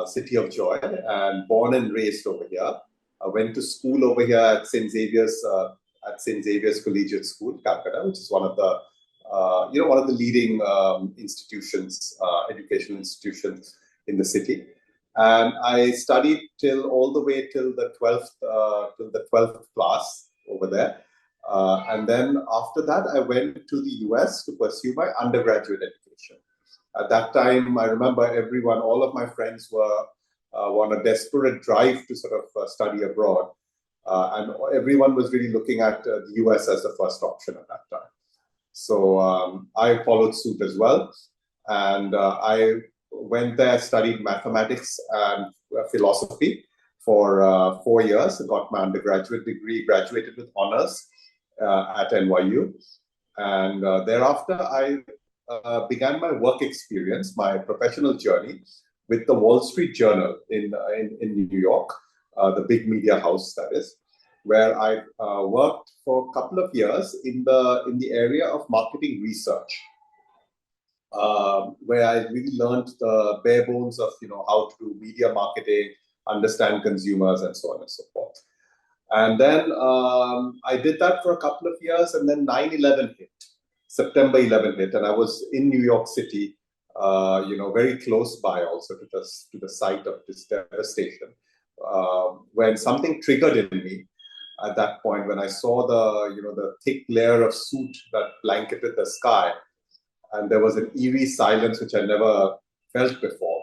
city of joy, and born and raised over here. I went to school over here at St. Xavier's Collegiate School, Calcutta, which is one of the leading educational institutions in the city. And I studied all the way till the 12th class over there. And then after that, I went to the US to pursue my undergraduate education. At that time, I remember all of my friends were on a desperate drive to sort of study abroad. And everyone was really looking at the US as the first option at that time. So I followed suit as well. And I went there, studied mathematics and philosophy for 4 years, got my undergraduate degree, graduated with honors at NYU. And thereafter, I began my work experience, my professional journey with the Wall Street Journal in New York, the big media house that is, where I worked for a couple of years in the area of marketing research, where I really learned the bare bones of how to do media marketing, understand consumers, and so on and so forth. And then I did that for a couple of years, and then 9/11 hit. September 11 hit, and I was in New York City, very close by also to the site of this devastation, when something triggered in me at that point, when I saw the thick layer of soot that blanketed the sky, and there was an eerie silence which I never felt before,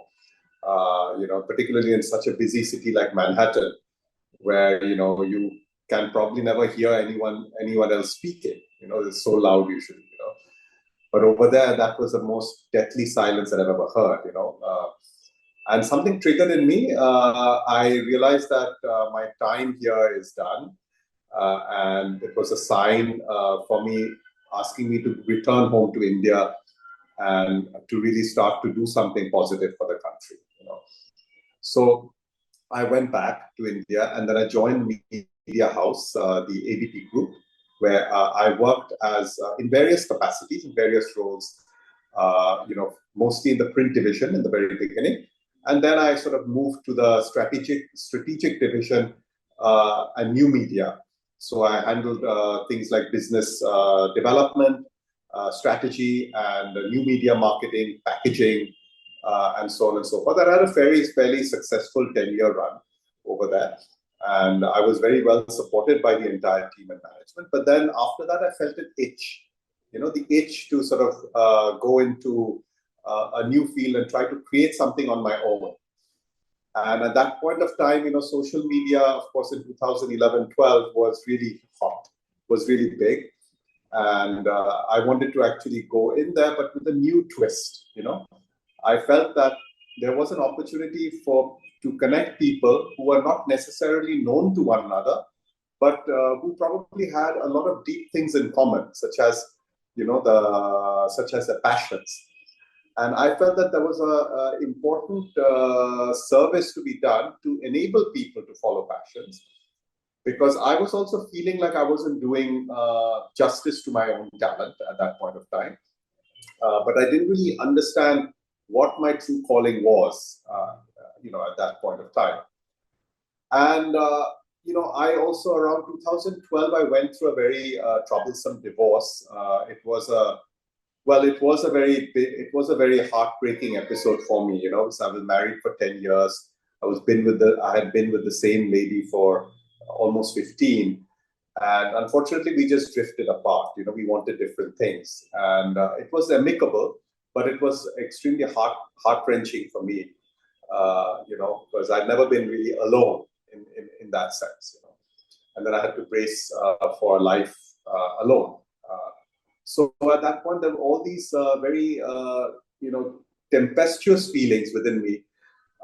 particularly in such a busy city like Manhattan, where you can probably never hear anyone else speaking. It's so loud usually. But over there, that was the most deathly silence that I've ever heard. And something triggered in me. I realized that my time here is done, and it was a sign for me, asking me to return home to India and to really start to do something positive for the country. So I went back to India, and then I joined Media House, the ABP group, where I worked in various capacities, in various roles, mostly in the print division in the very beginning. And then I sort of moved to the strategic division and new media. So I handled things like business development, strategy, and new media marketing, packaging, and so on and so forth. I had a fairly successful 10-year run over there. And I was very well supported by the entire team and management. But then after that, I felt an itch, the itch to sort of go into a new field and try to create something on my own. And at that point of time, social media, of course, in 2011-12 was really hot, was really big. And I wanted to actually go in there, but with a new twist, I felt that there was an opportunity to connect people who were not necessarily known to one another, but who probably had a lot of deep things in common, such as the passions. And I felt that there was an important service to be done to enable people to follow passions, because I was also feeling like I wasn't doing justice to my own talent at that point of time. But I didn't really understand what my true calling was, at that point of time. And, I also around 2012, I went through a very troublesome divorce. It was a very heartbreaking episode for me. So I was married for 10 years. I had been with the same lady for almost 15. And unfortunately, we just drifted apart. We wanted different things. And it was amicable, but it was extremely heart-wrenching for me, because I'd never been really alone in that sense. And then I had to brace for life alone. So at that point, there were all these very, tempestuous feelings within me.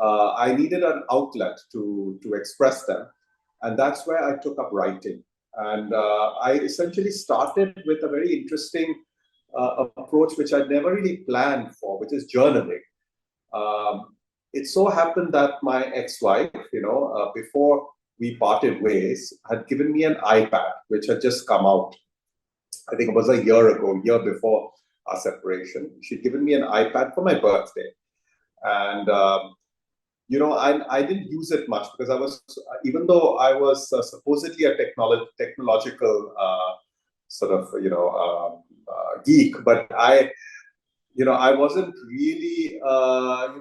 I needed an outlet to express them. And that's where I took up writing. And I essentially started with a very interesting approach, which I'd never really planned for, which is journaling. It so happened that my ex-wife, before we parted ways, had given me an iPad, which had just come out. I think it was a year before our separation. She'd given me an iPad for my birthday. And, I didn't use it much because even though I was supposedly a technological geek, but I wasn't really,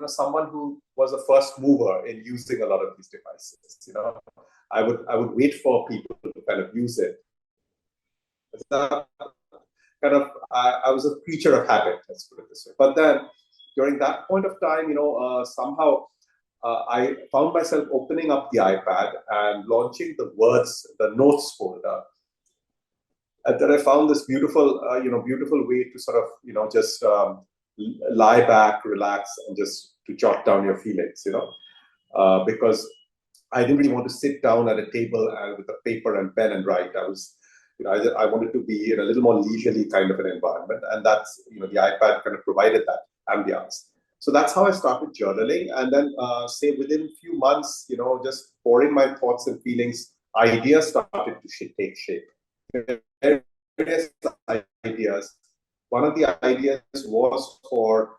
someone who was a first mover in using a lot of these devices. I would wait for people to kind of use it. I was a creature of habit, let's put it this way. But then during that point of time, somehow I found myself opening up the iPad and launching the notes folder. And then I found this beautiful way to sort of, just lie back, relax, and just to jot down your feelings, because I didn't really want to sit down at a table with a paper and pen and write. I wanted to be in a little more leisurely kind of an environment, and that's the iPad kind of provided that ambience. So that's how I started journaling, and then say within a few months, just pouring my thoughts and feelings, ideas started to take shape. Various ideas. One of the ideas was for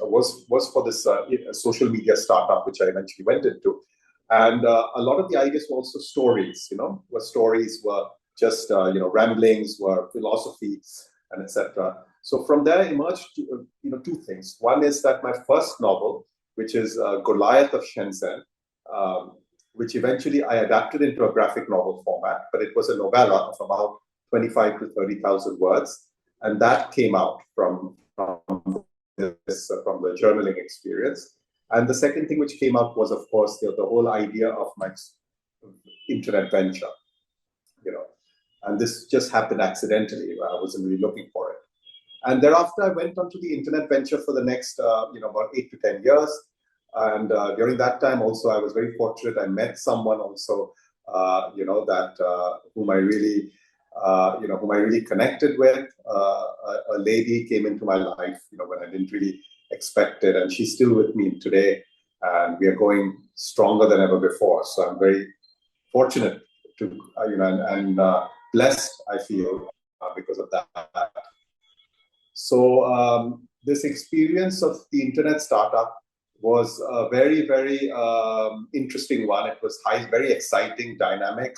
was for this social media startup, which I eventually went into. And a lot of the ideas were also stories, were just, ramblings, were philosophy, and etc. So from there emerged, two things. One is that my first novel, which is Goliath of Shenzhen, which eventually I adapted into a graphic novel format, but it was a novella of about 25 to 30,000 words. And that came out from the journaling experience. And the second thing which came up was, of course, the whole idea of my internet venture, and this just happened accidentally. I wasn't really looking for it. And thereafter, I went on to the internet venture for the next, about 8 to 10 years. And during that time, also, I was very fortunate. I met someone also, whom I really connected with. A lady came into my life, when I didn't really expect it, and she's still with me today, and we are going stronger than ever before. So I'm very fortunate to, and blessed, I feel, because of that. So this experience of the internet startup was a very, very interesting one. It was very exciting, dynamic.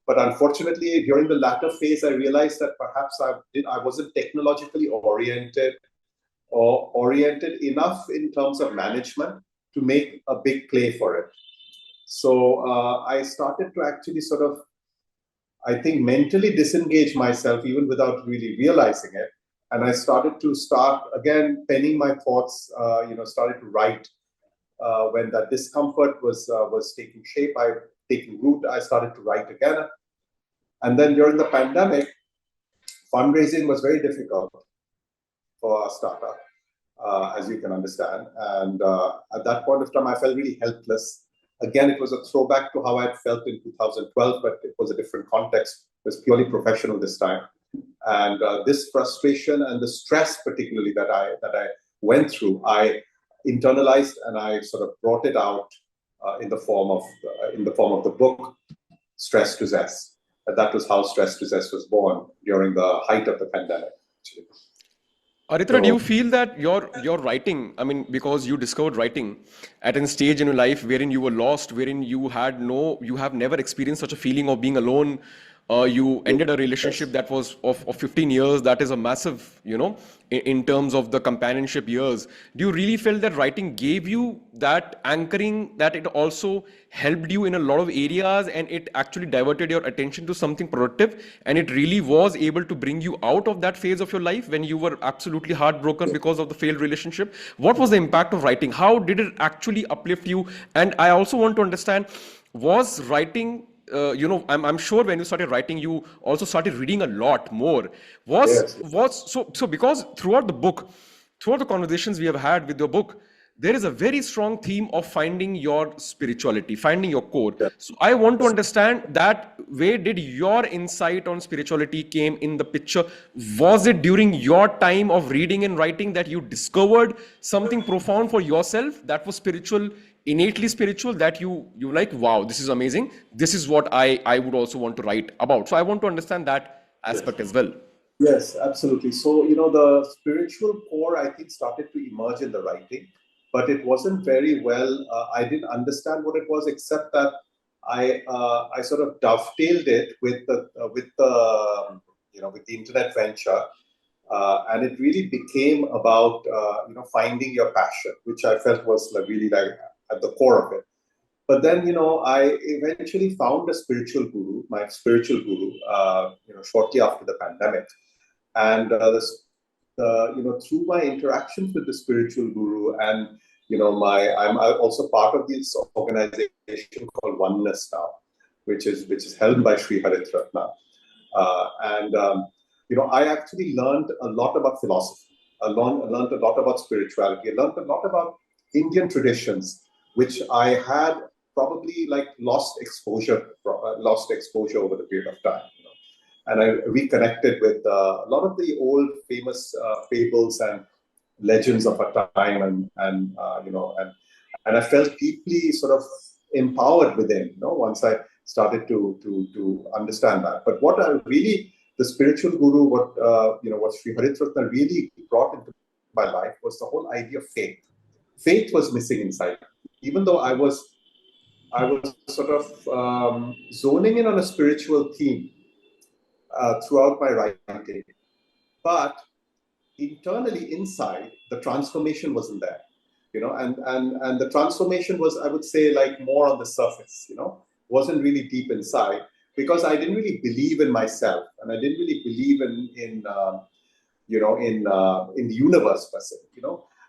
But unfortunately, during the latter phase, I realized that perhaps I wasn't technologically oriented or oriented enough in terms of management to make a big play for it. So I started to actually sort of, I think, mentally disengage myself even without really realizing it. And I started again penning my thoughts, started to write. When that discomfort was taking shape, taking root, I started to write again. And then during the pandemic, fundraising was very difficult for a startup, as you can understand. And at that point of time, I felt really helpless. Again, it was a throwback to how I felt in 2012, but it was a different context. It was purely professional this time. And this frustration and the stress, particularly that I went through, I internalized and I sort of brought it out in the form of the book Stress to Zest. And that was how Stress to Zest was born during the height of the pandemic. Actually. Aritra, do So you feel that your writing, I mean, because you discovered writing at a stage in your life wherein you were lost, wherein you have never experienced such a feeling of being alone. You ended a relationship yes, that was of 15 years. That is a massive, in terms of the companionship years. Do you really feel that writing gave you that anchoring, that it also helped you in a lot of areas and it actually diverted your attention to something productive and it really was able to bring you out of that phase of your life when you were absolutely heartbroken because of the failed relationship? What was the impact of writing? How did it actually uplift you? And I also want to understand, was writing, I'm sure when you started writing, you also started reading a lot more. yes, So because throughout the conversations we have had with your book, there is a very strong theme of finding your spirituality, finding your core. yes. So I want to understand that where did your insight on spirituality came in the picture? Was it during your time of reading and writing that you discovered something profound for yourself that was spiritual, innately spiritual, that you like, wow, this is amazing, this is what I would also want to write about? So I want to understand that Yes. aspect as well. Yes, absolutely. So, the spiritual core, I think, started to emerge in the writing, but it wasn't very well. I didn't understand what it was, except that I sort of dovetailed it with the internet venture, and it really became about finding your passion, which I felt was really like at the core of it. But then, I eventually found a spiritual guru, my spiritual guru, shortly after the pandemic. And through my interactions with the spiritual guru, and I'm also part of this organization called Oneness now, which is held by Sri Haritra now. And I actually learned a lot about philosophy. I learned a lot about spirituality. I learned a lot about Indian traditions, which I had probably like lost exposure over the period of time. And I reconnected with a lot of the old famous fables and legends of our time, and I felt deeply sort of empowered within. Once I started to understand that. But what I really, the spiritual guru, what Sri Haritratna really brought into my life was the whole idea of faith. Faith was missing inside, even though I was sort of zoning in on a spiritual theme throughout my writing. But internally, inside, the transformation wasn't there. And the transformation was, I would say, like more on the surface. Wasn't really deep inside, because I didn't really believe in myself, and I didn't really believe in the universe per se.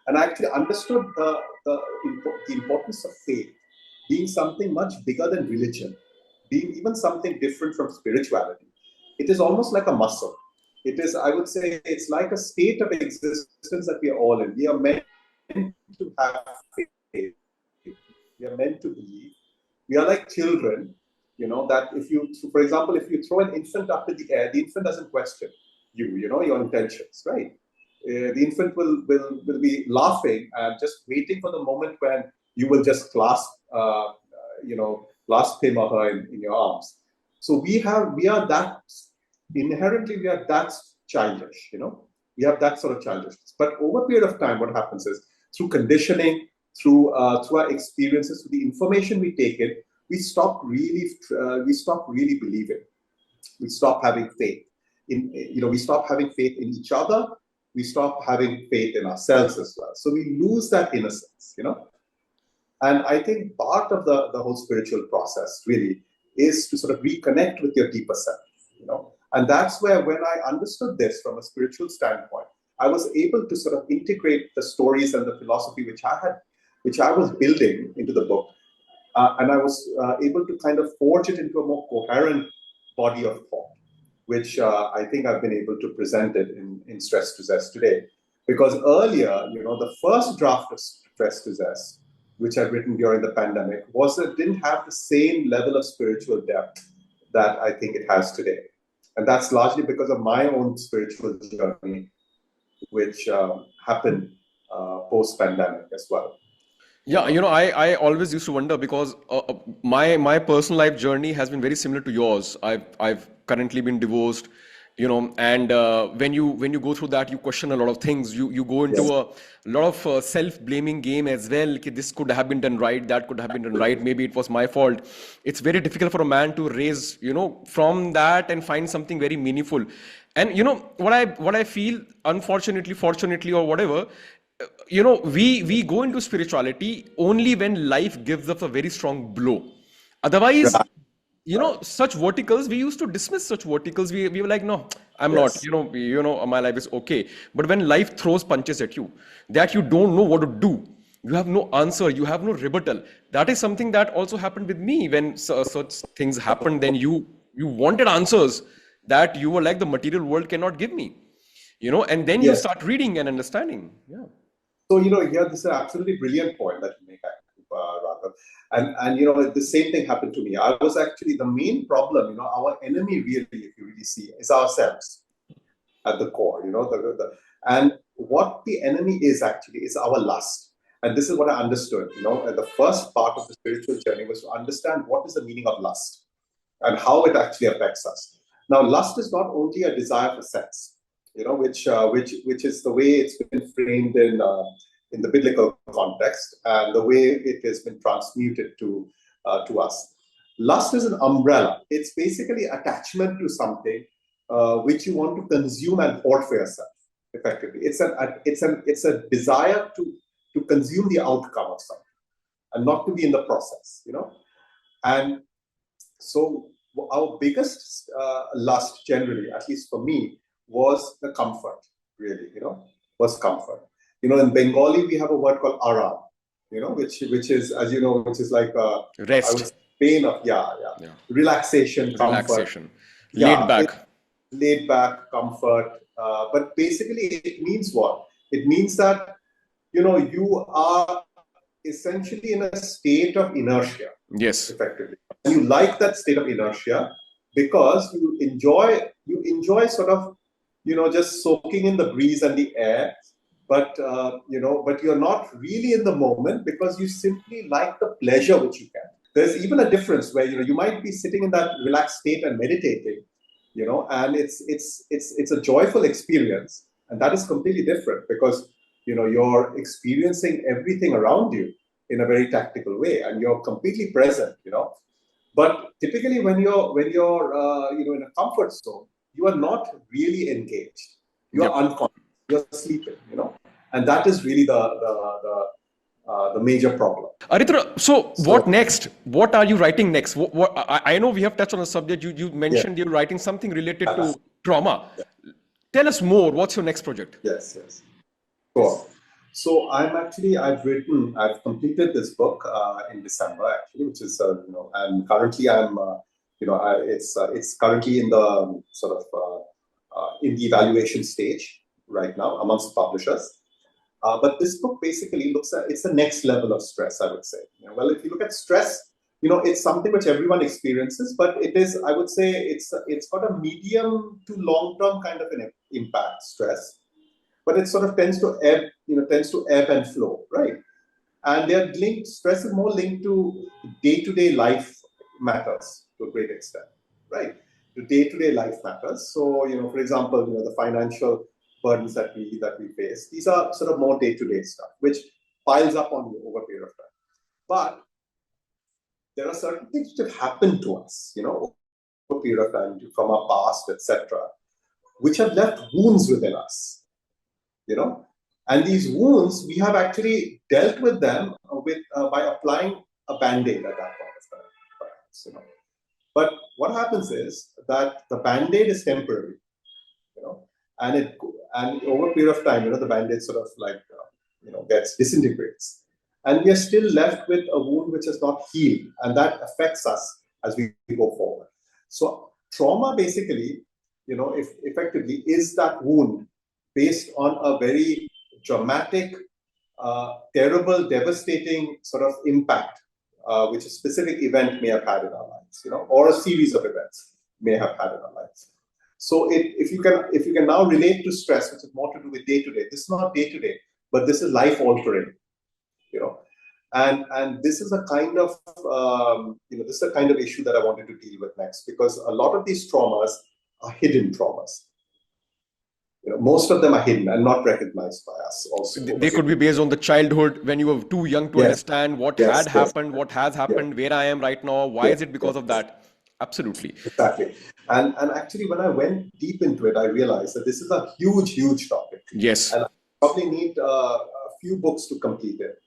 And I actually understood the importance of faith being something much bigger than religion, being even something different from spirituality. It is almost like a muscle. It is, I would say, it's like a state of existence that we are all in. We are meant to have faith. We are meant to believe. We are like children, that if you, for example, if you throw an infant up in the air, the infant doesn't question your intentions, right? The infant will be laughing and just waiting for the moment when you will just clasp him or her in your arms. So we are that, inherently we are that childish. We have that sort of childishness. But over a period of time, what happens is, through conditioning, through our experiences, through the information we take in, we stop really believing. We stop having faith we stop having faith in each other. We stop having faith in ourselves as well. So we lose that innocence. And I think part of the whole spiritual process really is to sort of reconnect with your deeper self. And that's where, when I understood this from a spiritual standpoint, I was able to sort of integrate the stories and the philosophy which I was building into the book. And I was able to kind of forge it into a more coherent body of thought, which I think I've been able to present it in Stress to Zest today. Because earlier, the first draft of Stress to Zest, which I'd written during the pandemic, didn't have the same level of spiritual depth that I think it has today. And that's largely because of my own spiritual journey, which happened post-pandemic as well. Yeah, I always used to wonder because my personal life journey has been very similar to yours. I've currently been divorced, and when you go through that, you question a lot of things. You go into Yes. a lot of self-blaming game as well. Ki this could have been done right, that could have been done right. Maybe it was my fault. It's very difficult for a man to raise, from that and find something very meaningful. And what I feel, unfortunately, fortunately, or whatever, we go into spirituality only when life gives us a very strong blow. Otherwise, Right. Right. such verticals, we used to dismiss such verticals. We were like, no, I'm not, Yes. my life is okay. But when life throws punches at you that you don't know what to do, you have no answer, you have no rebuttal. That is something that also happened with me. When such things happened, then you wanted answers that you were like, the material world cannot give me, and then you Yes. start reading and understanding. Yeah. So, here this is an absolutely brilliant point that you make, Raghav. And the same thing happened to me. I was actually the main problem. Our enemy really, if you really see, is ourselves at the core. And what the enemy is actually is our lust. And this is what I understood. And the first part of the spiritual journey was to understand what is the meaning of lust and how it actually affects us. Now, lust is not only a desire for sex, which is the way it's been framed in the biblical context and the way it has been transmuted to us. Lust is an umbrella. It's basically attachment to something which you want to consume and hoard for yourself. Effectively, it's a desire to consume the outcome of something and not to be in the process. And so our biggest lust generally, at least for me, was the comfort, really, was comfort. In Bengali, we have a word called aram, which is, as you know, which is like, I would Rest. say, pain of, Yeah. relaxation, comfort. Relaxation. Laid Yeah, it's back. laid back, comfort. But basically, it means what? It means that, you are essentially in a state of inertia, Yes. effectively. And you like that state of inertia because you enjoy sort of, just soaking in the breeze and the air, but you're not really in the moment because you simply like the pleasure which you get. There's even a difference where you might be sitting in that relaxed state and meditating, and it's a joyful experience, and that is completely different because you're experiencing everything around you in a very tactical way, and you're completely present. But typically, when you're in a comfort zone, you are not really engaged. You Yep. are unconscious. You're sleeping. And that is really the major problem. Aritra, so So what next? What are you writing next? I know we have touched on the subject. You yeah, mentioned you're writing something related yeah, to trauma. Tell us more. What's your next project? yes, yes. Sure. So I've completed this book in December actually, which is and currently it's currently in the sort of in the evaluation stage right now amongst publishers. But this book basically looks at it's the next level of stress, I would say. Well, if you look at stress, it's something which everyone experiences, but it is, I would say, it's got a medium to long term kind of an impact, stress, but it sort of tends to ebb and flow, right? And they're linked. Stress is more linked to day-to-day life matters to a great extent, right? To day-to-day life matters. So, for example, the financial burdens that we face. These are sort of more day-to-day stuff, which piles up on you over a period of time. But there are certain things which have happened to us, over a period of time from our past, etc., which have left wounds within us, you know and these wounds we have actually dealt with them by applying a band-aid at that point of time, perhaps. But what happens is that the band-aid is temporary, you know and it and over a period of time, the band-aid sort of like gets disintegrates, and we are still left with a wound which is not healed, and that affects us as we go forward. So trauma basically, if effectively is that wound based on a very dramatic, terrible, devastating sort of impact, which a specific event may have had in our lives, or a series of events may have had in our lives. So if you can now relate to stress, which is more to do with day to day, this is not day to day, but this is life altering, you know. And this is a kind of this is a kind of issue that I wanted to deal with next, because a lot of these traumas are hidden traumas. Most of them are hidden and not recognized by us also. They could be based on the childhood when you were too young to understand what had happened, what has happened, where I am right now, why is it because of that? Absolutely. Exactly. And actually, when I went deep into it, I realized that this is a huge topic. Yes. And I probably need a few books to complete it.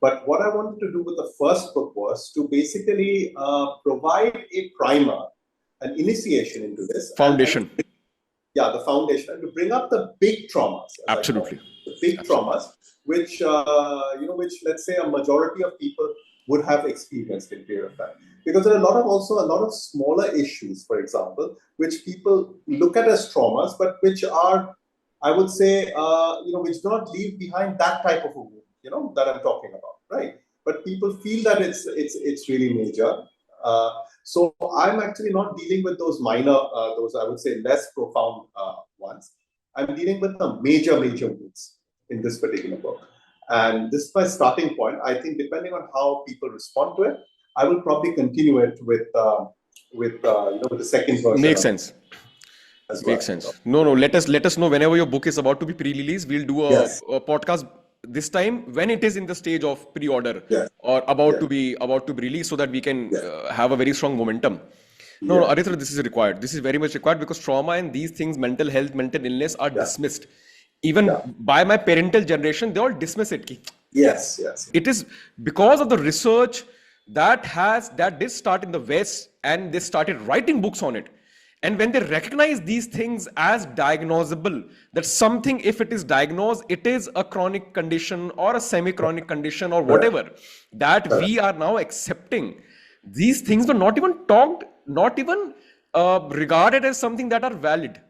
But what I wanted to do with the first book was to basically provide a primer, an initiation into this. Foundation. The foundation, and to bring up the big traumas. Absolutely. The big traumas, which, which let's say a majority of people would have experienced in period of time. Because there are a lot of smaller issues, for example, which people look at as traumas, but which are, I would say, which do not leave behind that type of a wound, that I'm talking about, right? But people feel that it's really major. So I'm actually not dealing with those minor, those I would say less profound ones. I'm dealing with the major wounds in this particular book. And this is my starting point. I think depending on how people respond to it, I will probably continue it with the second version. Makes sense. Makes sense. No. Let us know whenever your book is about to be pre-released. We'll do a podcast this time when it is in the stage of pre-order or about to be released, so that we can have a very strong momentum. No, Aritra, this is required. This is very much required, because trauma and these things, mental health, mental illness, are dismissed. Even by my parental generation, they all dismiss it. Yes. It is because of the research that did start in the West, and they started writing books on it. And when they recognize these things as diagnosable, that something, if it is diagnosed, it is a chronic condition or a semi-chronic condition or whatever, that we are now accepting. These things were not even talked, not even regarded as something that are valid.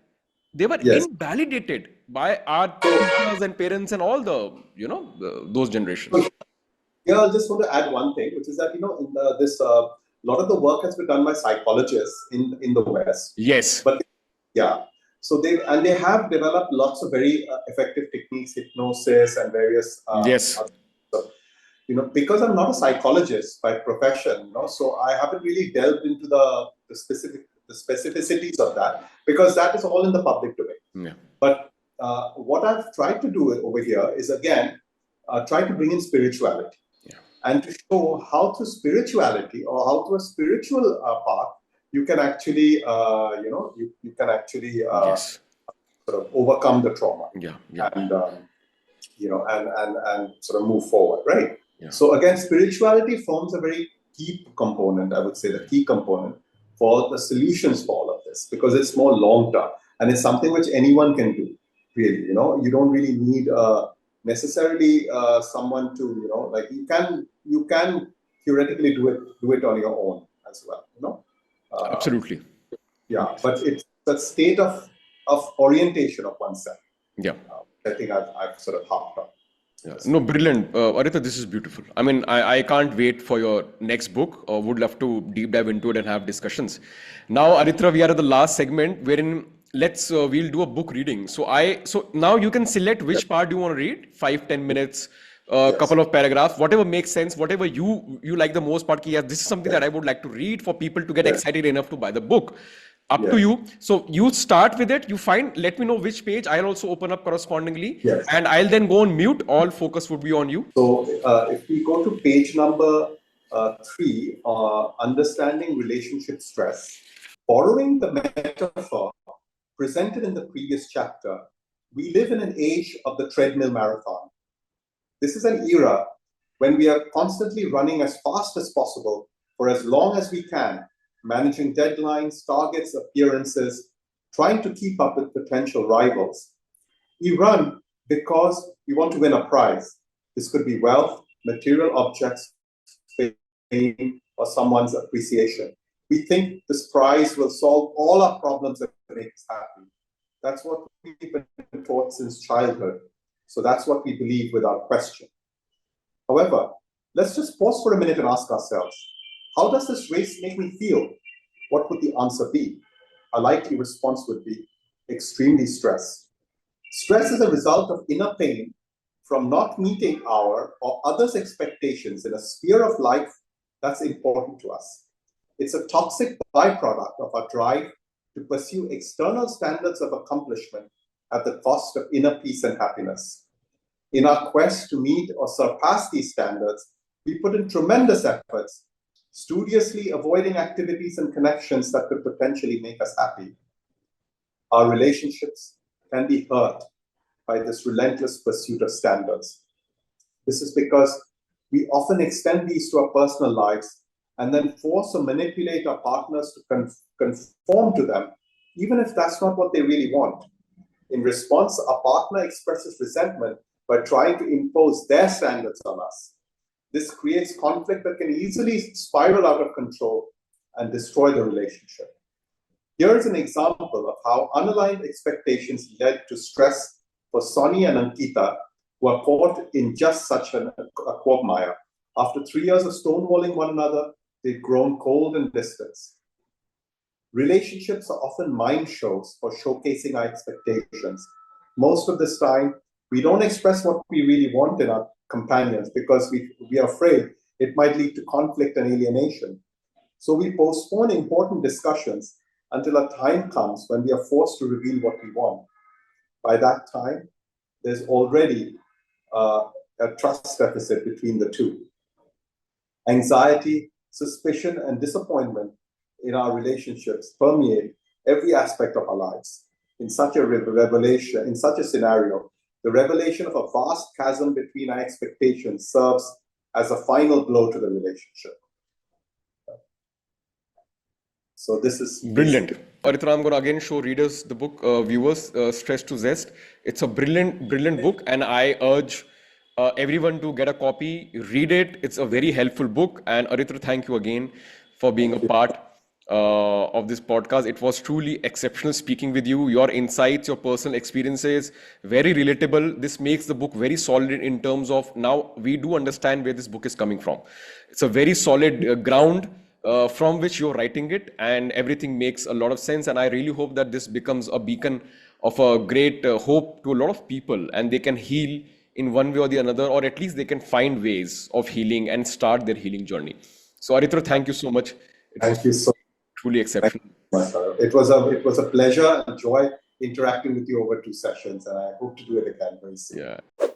They were invalidated by our teachers and parents and all the, those generations. Yeah, I just want to add one thing, which is that, in this a lot of the work has been done by psychologists in the West. Yes. But so they have developed lots of very effective techniques, hypnosis and various. Because I'm not a psychologist by profession, so I haven't really delved into the specificities of that, because that is all in the public domain. Yeah. But what I've tried to do over here is, again, try to bring in spirituality. And to show how through spirituality or how through a spiritual path you can actually, sort of overcome the trauma. And and sort of move forward, right? Yeah. So again, spirituality forms a very key component. I would say the key component for the solutions for all of this, because it's more long term and it's something which anyone can do. Really, you don't really need necessarily someone to, you can theoretically do it on your own as well, Absolutely. But it's the state of orientation of oneself. I think I've sort of harped on. Yes. No, brilliant. Aritra, this is beautiful. I mean, I can't wait for your next book, or would love to deep dive into it and have discussions. Now, Aritra, we are at the last segment wherein we'll do a book reading. So now you can select which part you want to read, 5-10 minutes, couple of paragraphs, whatever makes sense, whatever you like the most part. This is something that I would like to read for people to get excited enough to buy the book. Up to you. So you start with it, let me know which page. I'll also open up correspondingly, and I'll then go on mute. All focus would be on you. So if we go to page number 3, understanding relationship stress, borrowing the metaphor presented in the previous chapter, we live in an age of the treadmill marathon. This is an era when we are constantly running as fast as possible for as long as we can, managing deadlines, targets, appearances, trying to keep up with potential rivals. We run because we want to win a prize. This could be wealth, material objects, fame, or someone's appreciation. We think this prize will solve all our problems and make us happy. That's what we've been taught since childhood. So that's what we believe without question. However, let's just pause for a minute and ask ourselves, how does this race make me feel? What would the answer be? A likely response would be extremely stressed. Stress is a result of inner pain from not meeting our or others' expectations in a sphere of life that's important to us. It's a toxic byproduct of our drive to pursue external standards of accomplishment at the cost of inner peace and happiness. In our quest to meet or surpass these standards, we put in tremendous efforts, studiously avoiding activities and connections that could potentially make us happy. Our relationships can be hurt by this relentless pursuit of standards. This is because we often extend these to our personal lives and then force or manipulate our partners to conform to them, even if that's not what they really want. In response, our partner expresses resentment by trying to impose their standards on us. This creates conflict that can easily spiral out of control and destroy the relationship. Here is an example of how unaligned expectations led to stress for Sonny and Ankita, who are caught in just such a quagmire. After 3 years of stonewalling one another, they've grown cold and distant. Relationships are often mind shows for showcasing our expectations. Most of this time, we don't express what we really want in our companions because we are afraid it might lead to conflict and alienation. So we postpone important discussions until a time comes when we are forced to reveal what we want. By that time, there's already a trust deficit between the two. Anxiety, suspicion, and disappointment in our relationships permeate every aspect of our lives. In such a revelation, in such a scenario, the revelation of a vast chasm between our expectations serves as a final blow to the relationship. So this is brilliant. Aritra, I'm going to again show readers the book, viewers, Stress to Zest. It's a brilliant book, and I urge everyone to get a copy, read it. It's a very helpful book. And Aritra, thank you again for being a part of this podcast. It was truly exceptional speaking with you. Your insights, your personal experiences, very relatable. This makes the book very solid in terms of now we do understand where this book is coming from. It's a very solid ground from which you're writing it, and everything makes a lot of sense. And I really hope that this becomes a beacon of a great hope to a lot of people, and they can heal in one way or the another, or at least they can find ways of healing and start their healing journey. So Aritra, thank you so much. Thank you so truly exceptional. It was a pleasure and joy interacting with you over 2 sessions, and I hope to do it again very soon. Yeah.